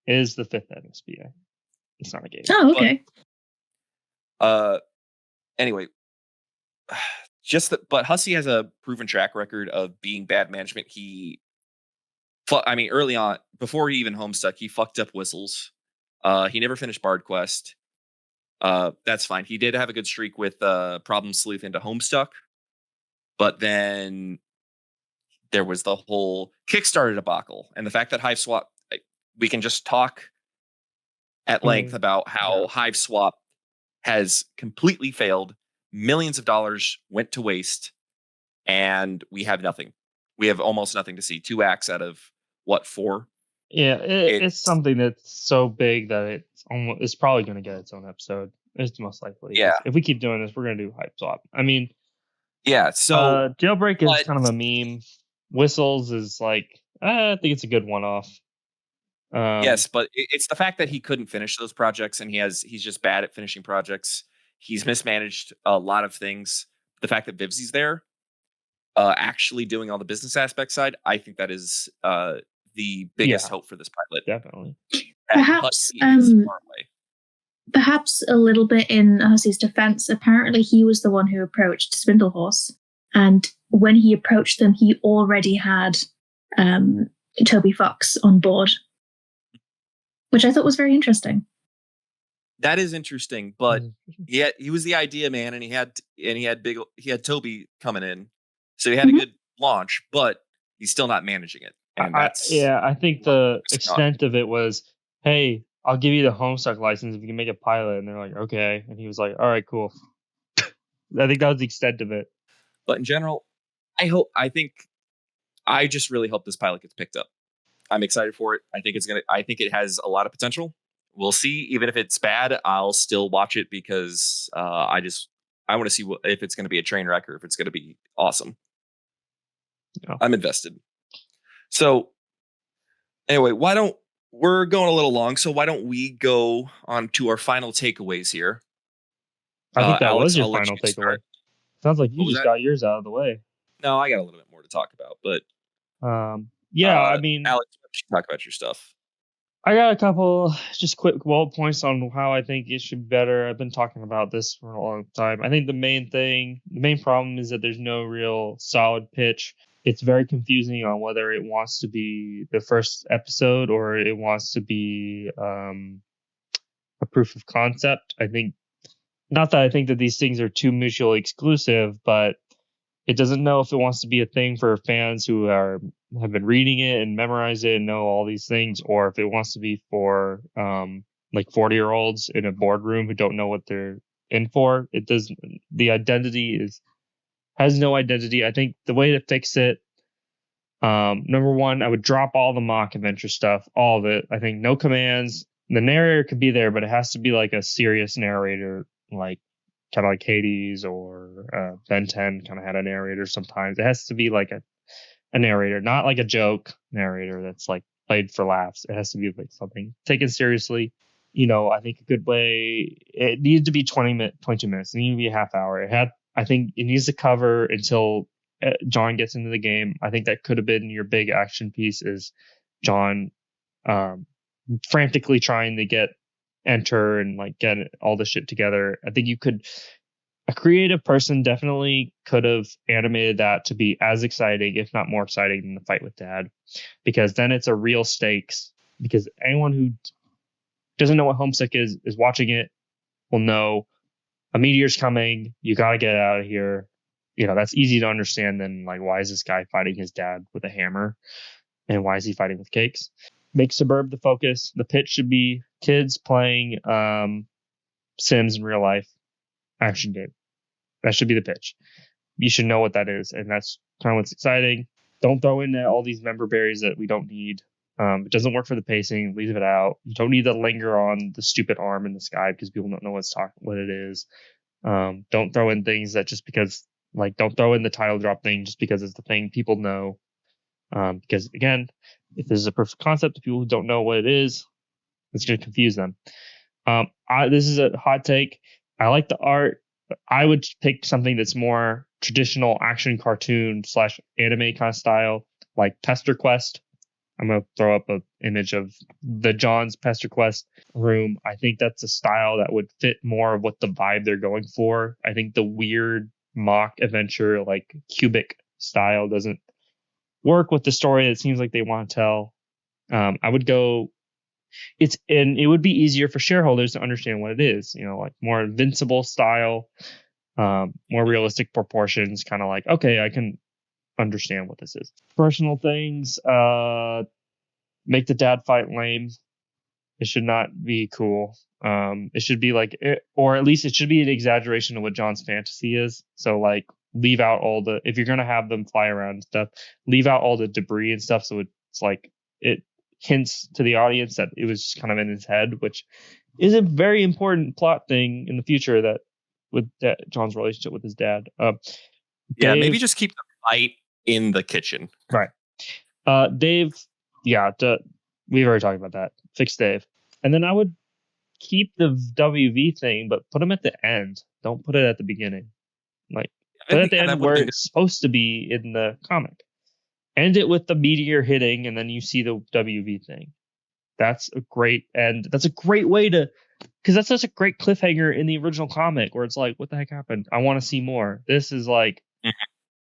It is the fifth MSBI. It's not a game. Oh, okay. Anyway, but Hussey has a proven track record of being bad management. Early on, before he even Homestuck, he fucked up Whistles. He never finished Bard Quest. That's fine. He did have a good streak with Problem Sleuth into Homestuck, but then there was the whole Kickstarter debacle, and the fact that Hive Swap. We can just talk at length about how Hive Swap has completely failed. Millions of dollars went to waste, and we have nothing. We have almost nothing to see. 2 acts out of 4? Yeah, it's something that's so big that it's probably going to get its own episode. It's most likely. Yeah. If we keep doing this, we're going to do Hype Swap. I mean, Yeah. So Jailbreak is but- kind of a meme. Whistles is like, I think it's a good one-off. yes, but it's the fact that he couldn't finish those projects, and he's just bad at finishing projects. He's mismanaged a lot of things. The fact that Vivzy's there, actually doing all the business aspect side, I think that is the biggest hope for this pilot. Definitely. Perhaps, Hussey is far away. Perhaps a little bit in Hussey's defense, apparently he was the one who approached Spindlehorse. And when he approached them, he already had Toby Fox on board, which I thought was very interesting. That is interesting, but he was the idea man, and he had Toby coming in, so he had a good launch, but he's still not managing it. And I think the extent of it was, hey, I'll give you the Homestuck license if you can make a pilot, and they're like, okay, and he was like, all right, cool. I think that was the extent of it. But in general, I just really hope this pilot gets picked up. I'm excited for it. I think it has a lot of potential. We'll see. Even if it's bad, I'll still watch it because I want to see if it's going to be a train wreck or if it's going to be awesome. Yeah. I'm invested. So anyway, we're going a little long, so why don't we go on to our final takeaways here? I think that Alex, was your I'll let final you takeaway. start. Sounds like you What was just that? got yours out of the way. No, I got a little bit more to talk about, but I mean, Alex, why don't you talk about your stuff? I got a couple just quick bullet points on how I think it should be better. I've been talking about this for a long time. I think the main problem is that there's no real solid pitch. It's very confusing on whether it wants to be the first episode or it wants to be a proof of concept. I think that these things are too mutually exclusive, but it doesn't know if it wants to be a thing for fans who have been reading it and memorize it and know all these things, or if it wants to be for like 40-year-olds in a boardroom who don't know what they're in for. It doesn't. The identity has no identity. I think the way to fix it, number one, I would drop all the mock adventure stuff, all of it. I think no commands. The narrator could be there, but it has to be like a serious narrator, like kind of like Hades or Ben 10 kind of had a narrator sometimes. It has to be like a narrator, not like a joke narrator that's like played for laughs. It has to be like something taken seriously. I think a good way, it needed to be 22 minutes. It needed to be a half hour. I think it needs to cover until John gets into the game. I think that could have been your big action piece, is John frantically trying to enter and like get all the shit together. I think a creative person definitely could have animated that to be as exciting, if not more exciting, than the fight with Dad, because then it's a real stakes. Because anyone who doesn't know what Homestuck is watching it will know a meteor's coming. You got to get out of here. That's easy to understand. Then, like, why is this guy fighting his dad with a hammer? And why is he fighting with cakes? Make Suburb the focus. The pitch should be kids playing Sims in real life. Action game. That should be the pitch. You should know what that is. And that's kind of what's exciting. Don't throw in all these member berries that we don't need. It doesn't work for the pacing. Leave it out. You don't need to linger on the stupid arm in the sky because people don't know what it is. Don't throw in things that just because, like, don't throw in the title drop thing just because it's the thing people know. Because again, if this is a perfect concept, the people who don't know what it is, it's going to confuse them. This is a hot take. I like the art. I would pick something that's more traditional action cartoon / anime kind of style, like Pester Quest. I'm going to throw up an image of the John's Pester Quest room. I think that's a style that would fit more of what the vibe they're going for. I think the weird mock adventure, like cubic style, doesn't work with the story that seems like they want to tell. I would go, it would be easier for shareholders to understand what it is, like more Invincible style, more realistic proportions, kind of like, okay, I can understand what this is. Personal things, make the dad fight lame. It should not be cool. It should be like, or at least it should be an exaggeration of what John's fantasy is. So like, leave out if you're going to have them fly around and stuff, leave out all the debris and stuff. So it's like, it hints to the audience that it was just kind of in his head, which is a very important plot thing in the future, that with John's relationship with his dad. Yeah, maybe just keep the fight in the kitchen. Right. Dave, yeah, we've already talked about that. Fix Dave. And then I would keep the WV thing, but put him at the end. Don't put it at the beginning. Like, put it at the end where it's supposed to be in the comic. End it with the meteor hitting, and then you see the WV thing. That's a great end. That's a great way to, because that's such a great cliffhanger in the original comic, where it's like, what the heck happened? I want to see more. This is like,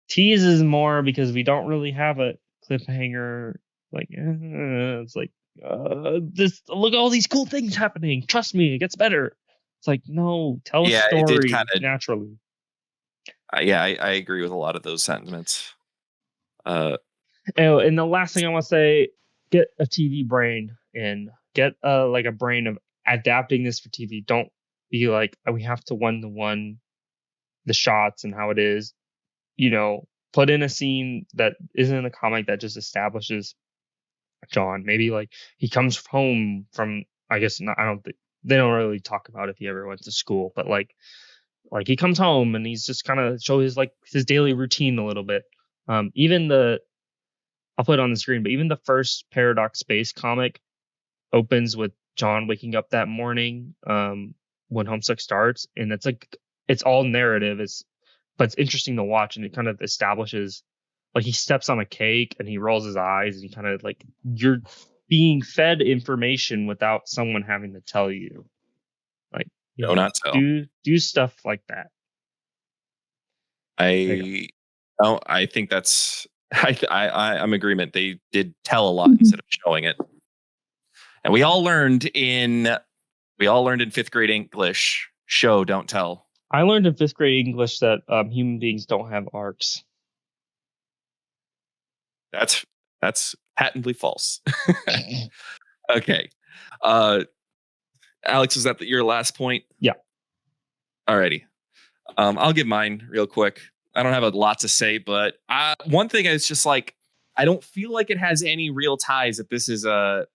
teases more because we don't really have a cliffhanger. Like, it's like, look at all these cool things happening. Trust me, it gets better. It's like, no, tell a story naturally. I agree with a lot of those sentiments. And the last thing I want to say, get a TV brain in. Get like a brain of adapting this for TV. Don't be like, we have to 1-to-1 the shots and how it is. Put in a scene that isn't in the comic that just establishes John. Maybe like he comes home from, I guess not, I don't think they don't really talk about if he ever went to school, but like he comes home and he's just kind of shows his daily routine a little bit. I'll put it on the screen, but even the first Paradox Space comic opens with John waking up that morning when Homestuck starts, and it's all narrative. But it's interesting to watch, and it kind of establishes, like, he steps on a cake and he rolls his eyes, and he kind of like, you're being fed information without someone having to tell you. Like, not tell. Do stuff like that. I think that's I'm in agreement. They did tell a lot instead of showing it. And we all learned in 5th grade English, show, don't tell. I learned in 5th grade English that human beings don't have arcs. That's patently false. Okay. Alex, is that your last point? Yeah. Alrighty. I'll give mine real quick. I don't have a lot to say, but one thing is just like, I don't feel like it has any real ties that this is a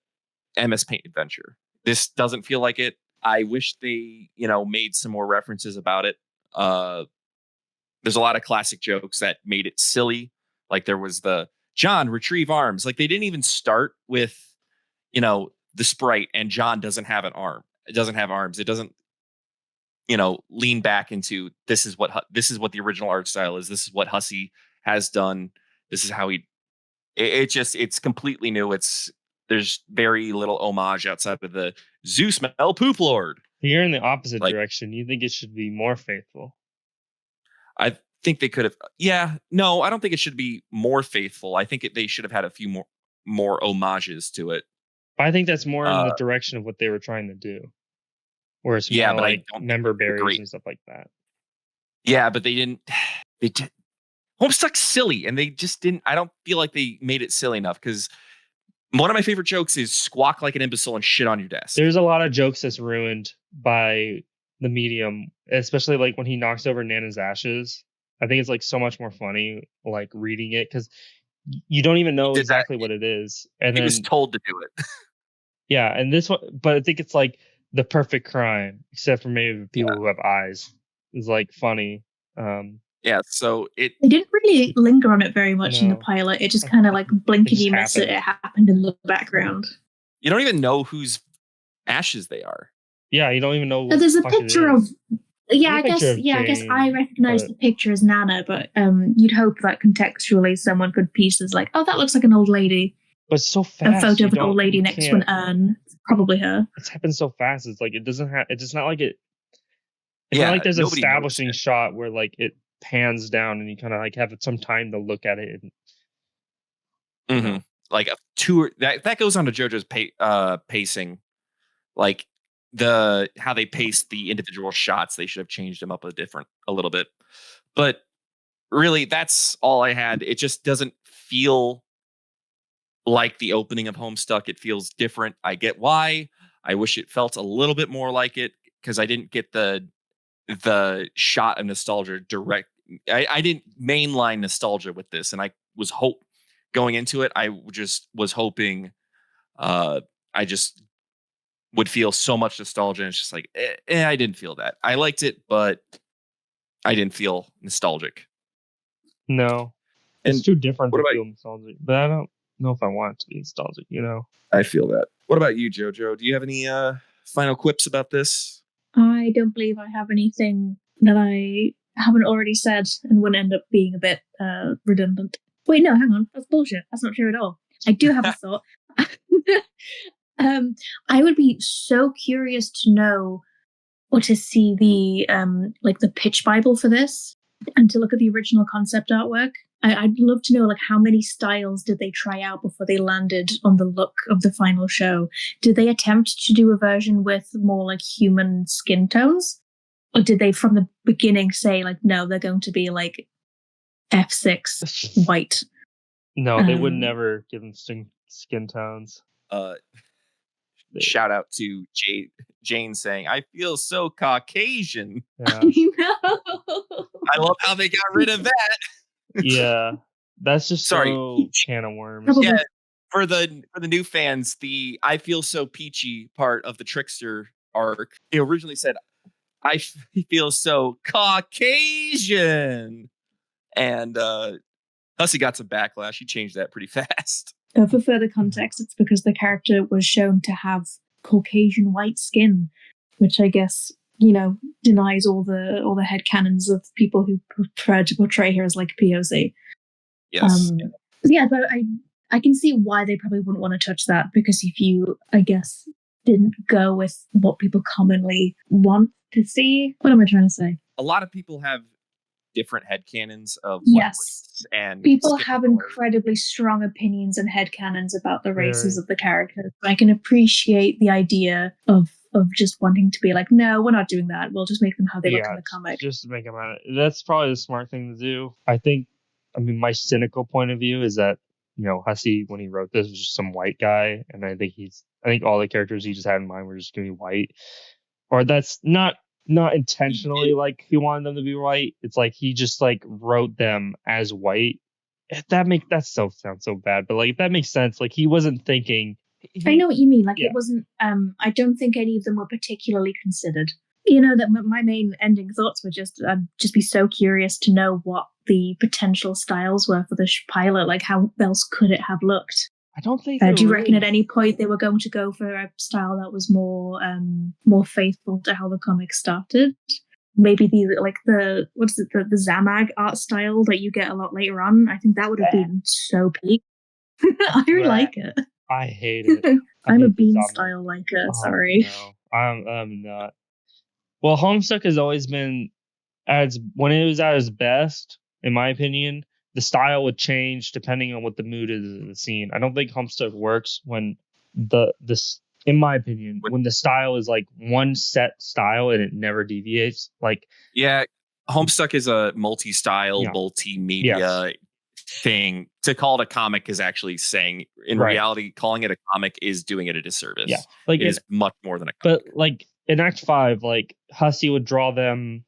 MS Paint adventure. This doesn't feel like it. I wish they, made some more references about it. There's a lot of classic jokes that made it silly. Like there was the John, retrieve arms. Like they didn't even start with the sprite, and John doesn't have an arm. It doesn't have arms. It doesn't, lean back into this is what the original art style is. This is what Hussey has done. This is how it's completely new. There's very little homage outside of the Zeus Mel Poop Lord. You're in the opposite direction. You think it should be more faithful. I think they could have. Yeah, no, I don't think it should be more faithful. I think they should have had a few more homages to it. I think that's more in the direction of what they were trying to do. Where it's more but like I don't member berries and stuff like that. Yeah, but they didn't. They did. Homestuck's silly, and they just didn't. I don't feel like they made it silly enough, because one of my favorite jokes is squawk like an imbecile and shit on your desk. There's a lot of jokes that's ruined by the medium, especially like when he knocks over Nana's ashes. I think it's like so much more funny, like reading it, because you don't even know exactly what it is. And he then was told to do it. Yeah, and this one, but I think it's like the perfect crime, except for maybe the people who have eyes. It's like funny. Yeah, so they didn't really linger on it very much in the pilot. It just kind of like blink and you miss it. It happened in the background. You don't even know whose ashes they are. Yeah, you don't even know. There's a picture of. Yeah, I guess. Yeah, I guess I recognize the picture as Nana, but you'd hope that contextually someone could piece as like, oh, that looks like an old lady. But so fast. A photo of an old lady next to an urn. It's probably her. It's happened so fast. It's like it doesn't have. It's just not like it. It's not like there's an establishing shot where like it pans down and you kind of like have some time to look at it. And, like a tour that goes on to Jojro's pacing, like how they pace the individual shots. They should have changed them up a little bit, but really that's all I had. It just doesn't feel like the opening of Homestuck. It feels different. I get why. I wish it felt a little bit more like it, because I didn't get the shot of nostalgia direct. I didn't mainline nostalgia with this, and I was going into it. I just was hoping I just would feel so much nostalgia, and it's just like I didn't feel that. I liked it, but I didn't feel nostalgic. No, it's too different to feel nostalgic. But I don't know if I want it to be nostalgic. I feel that. What about you, Jojro? Do you have any final quips about this? I don't believe I have anything that I haven't already said and would end up being a bit redundant. Wait, no, hang on. That's bullshit. That's not true at all. I do have a thought. I would be so curious to know or to see the the pitch Bible for this and to look at the original concept artwork. I'd love to know like how many styles did they try out before they landed on the look of the final show? Did they attempt to do a version with more like human skin tones? Or did they from the beginning say like, no, they're going to be like F6 white? No, they would never give them skin tones. Shout out to Jane saying, I feel so Caucasian. Yeah. I love how they got rid of that. Yeah, that's just so can of worms. Yeah, for the new fans, the I feel so peachy part of the Trickster arc, it originally said, I feel so Caucasian. And Hussey got some backlash. He changed that pretty fast. For further context, it's because the character was shown to have Caucasian white skin, which I guess, denies all the headcanons of people who prefer to portray her as like POC. Yes. But I can see why they probably wouldn't want to touch that, because if you, I guess, didn't go with what people commonly want to see. What am I trying to say? A lot of people have different headcanons of yes, and people have incredibly strong opinions and headcanons about the races of the characters. I can appreciate the idea of just wanting to be like, no, we're not doing that. We'll just make them how they look in the comic. Just make them out. That's probably the smart thing to do. I mean, my cynical point of view is that, Hussey, when he wrote this, was just some white guy. And I think all the characters he just had in mind were just going to be white. Or that's not intentionally like he wanted them to be white. It's like he just like wrote them as white. That sounds so bad. But like, if that makes sense, like he wasn't thinking. I know what you mean. Like it wasn't. I don't think any of them were particularly considered. That my main ending thoughts were just. I'd just be so curious to know what the potential styles were for the pilot. Like how else could it have looked? I don't think. Do you reckon at any point they were going to go for a style that was more faithful to how the comic started? Maybe the Zamag art style that you get a lot later on. I think that would have been so peak. I like it. I hate it. I'm a hate the bean Zamag. style liker. Oh, Sorry. No, I'm not. Well, Homestuck has always been when it was at its best, in my opinion. The style would change depending on what the mood is of the scene. I don't think Homestuck works when in my opinion, when the style is like one set style and it never deviates. Like, yeah, Homestuck is a multi-style, Yeah. multimedia thing. To call it a comic is actually saying, in Right. reality, calling it a comic is doing it a disservice. Yeah, like it is much more than a comic. But like in Act 5, like Hussey would draw them.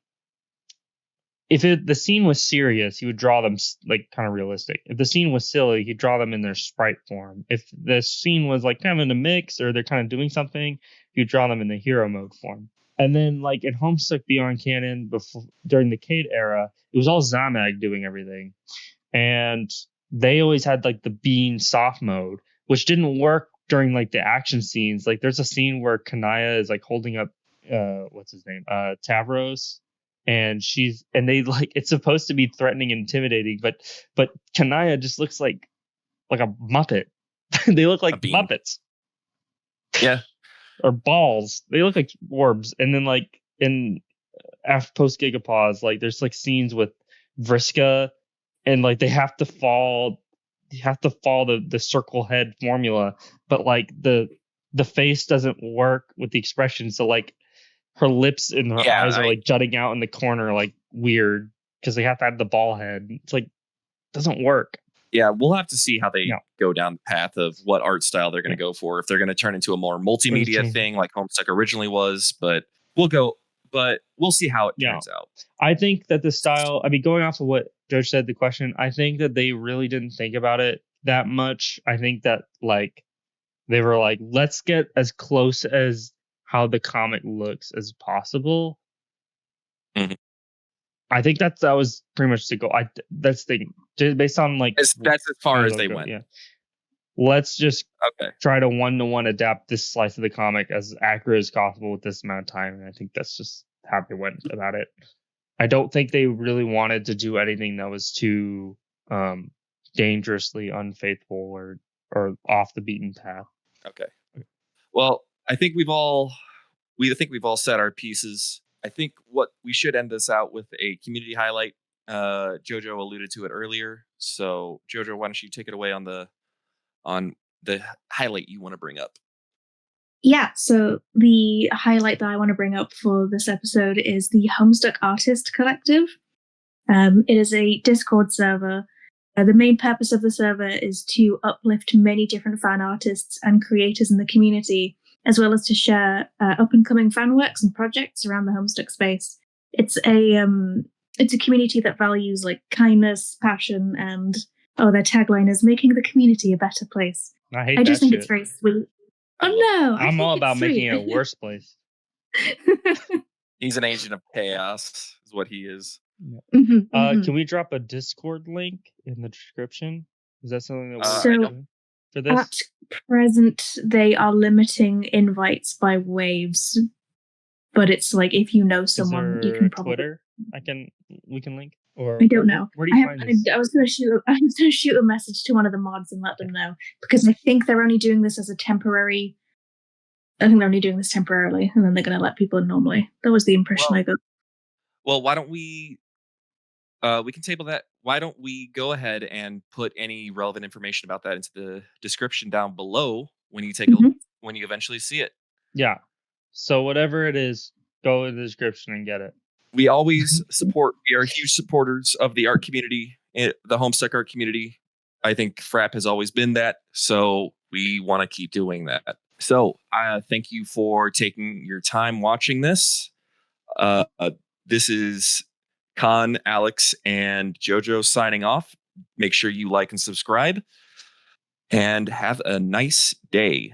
If the scene was serious, he would draw them like kind of realistic. If the scene was silly, he'd draw them in their sprite form. If the scene was like kind of in a mix or they're kind of doing something, he'd draw them in the hero mode form. And then like in Homestuck Beyond Canon, before during the Cade era, it was all Zamag doing everything, and they always had like the Bean soft mode, which didn't work during like the action scenes. Like there's a scene where Kanaya is like holding up what's his name, Tavros. And they like, it's supposed to be threatening and intimidating, but Kanaya just looks like a Muppet. They look like Muppets. Yeah. Or balls. They look like orbs. And then like in after post Gigapause, like there's like scenes with Vriska, and like they have to follow the circle head formula, but like the face doesn't work with the expression. So like her lips and her eyes are like jutting out in the corner, like weird, because they have to have the ball head. It's like, doesn't work. Yeah, we'll have to see how they go down the path of what art style they're going to go for. If they're going to turn into a more multimedia thing like Homestuck originally was, but we'll see how it turns out. I think that the style, I mean, going off of what Judge said, the question, I think that they really didn't think about it that much. I think that like they were like, let's get as close as how the comic looks as possible. Mm-hmm. I think that was pretty much the goal. That's the thing, based on like that's as far as they went. Yeah, let's just try to 1-to-1 adapt this slice of the comic as accurate as possible with this amount of time, and I think that's just how they went about it. I don't think they really wanted to do anything that was too dangerously unfaithful or off the beaten path. Okay. Well, I think we've all set our pieces. I think what we should end this out with a community highlight. Jojro alluded to it earlier. So Jojro, why don't you take it away on the highlight you want to bring up? Yeah, so the highlight that I want to bring up for this episode is the Homestuck Artist Collective. It is a Discord server. The main purpose of the server is to uplift many different fan artists and creators in the community, as well as to share up-and-coming fan works and projects around the Homestuck space. It's a community that values like kindness, passion, and their tagline is making the community a better place. I just think it's very sweet. Oh no! I'm all about making it a worse place. He's an agent of chaos, is what he is. Can we drop a Discord link in the description? Is that something that we're doing for this? At present, they are limiting invites by waves, but it's like if you know someone, you can probably Twitter. We can link. Or I don't know. Where do you find this? I was going to shoot a message to one of the mods and let them know, because I think they're only doing this as a temporary. I think they're only doing this temporarily, and then they're going to let people in normally. That was the impression I got. Well, why don't we? We can table that. Why don't we go ahead and put any relevant information about that into the description down below when you take when you eventually see it. Yeah. So whatever it is, go in the description and get it. We always support. We are huge supporters of the art community, the Homestuck art community. I think Frapp has always been that, so we want to keep doing that. So, thank you for taking your time watching this. This is Khan, Alex, and Jojro signing off. Make sure you like and subscribe, and have a nice day.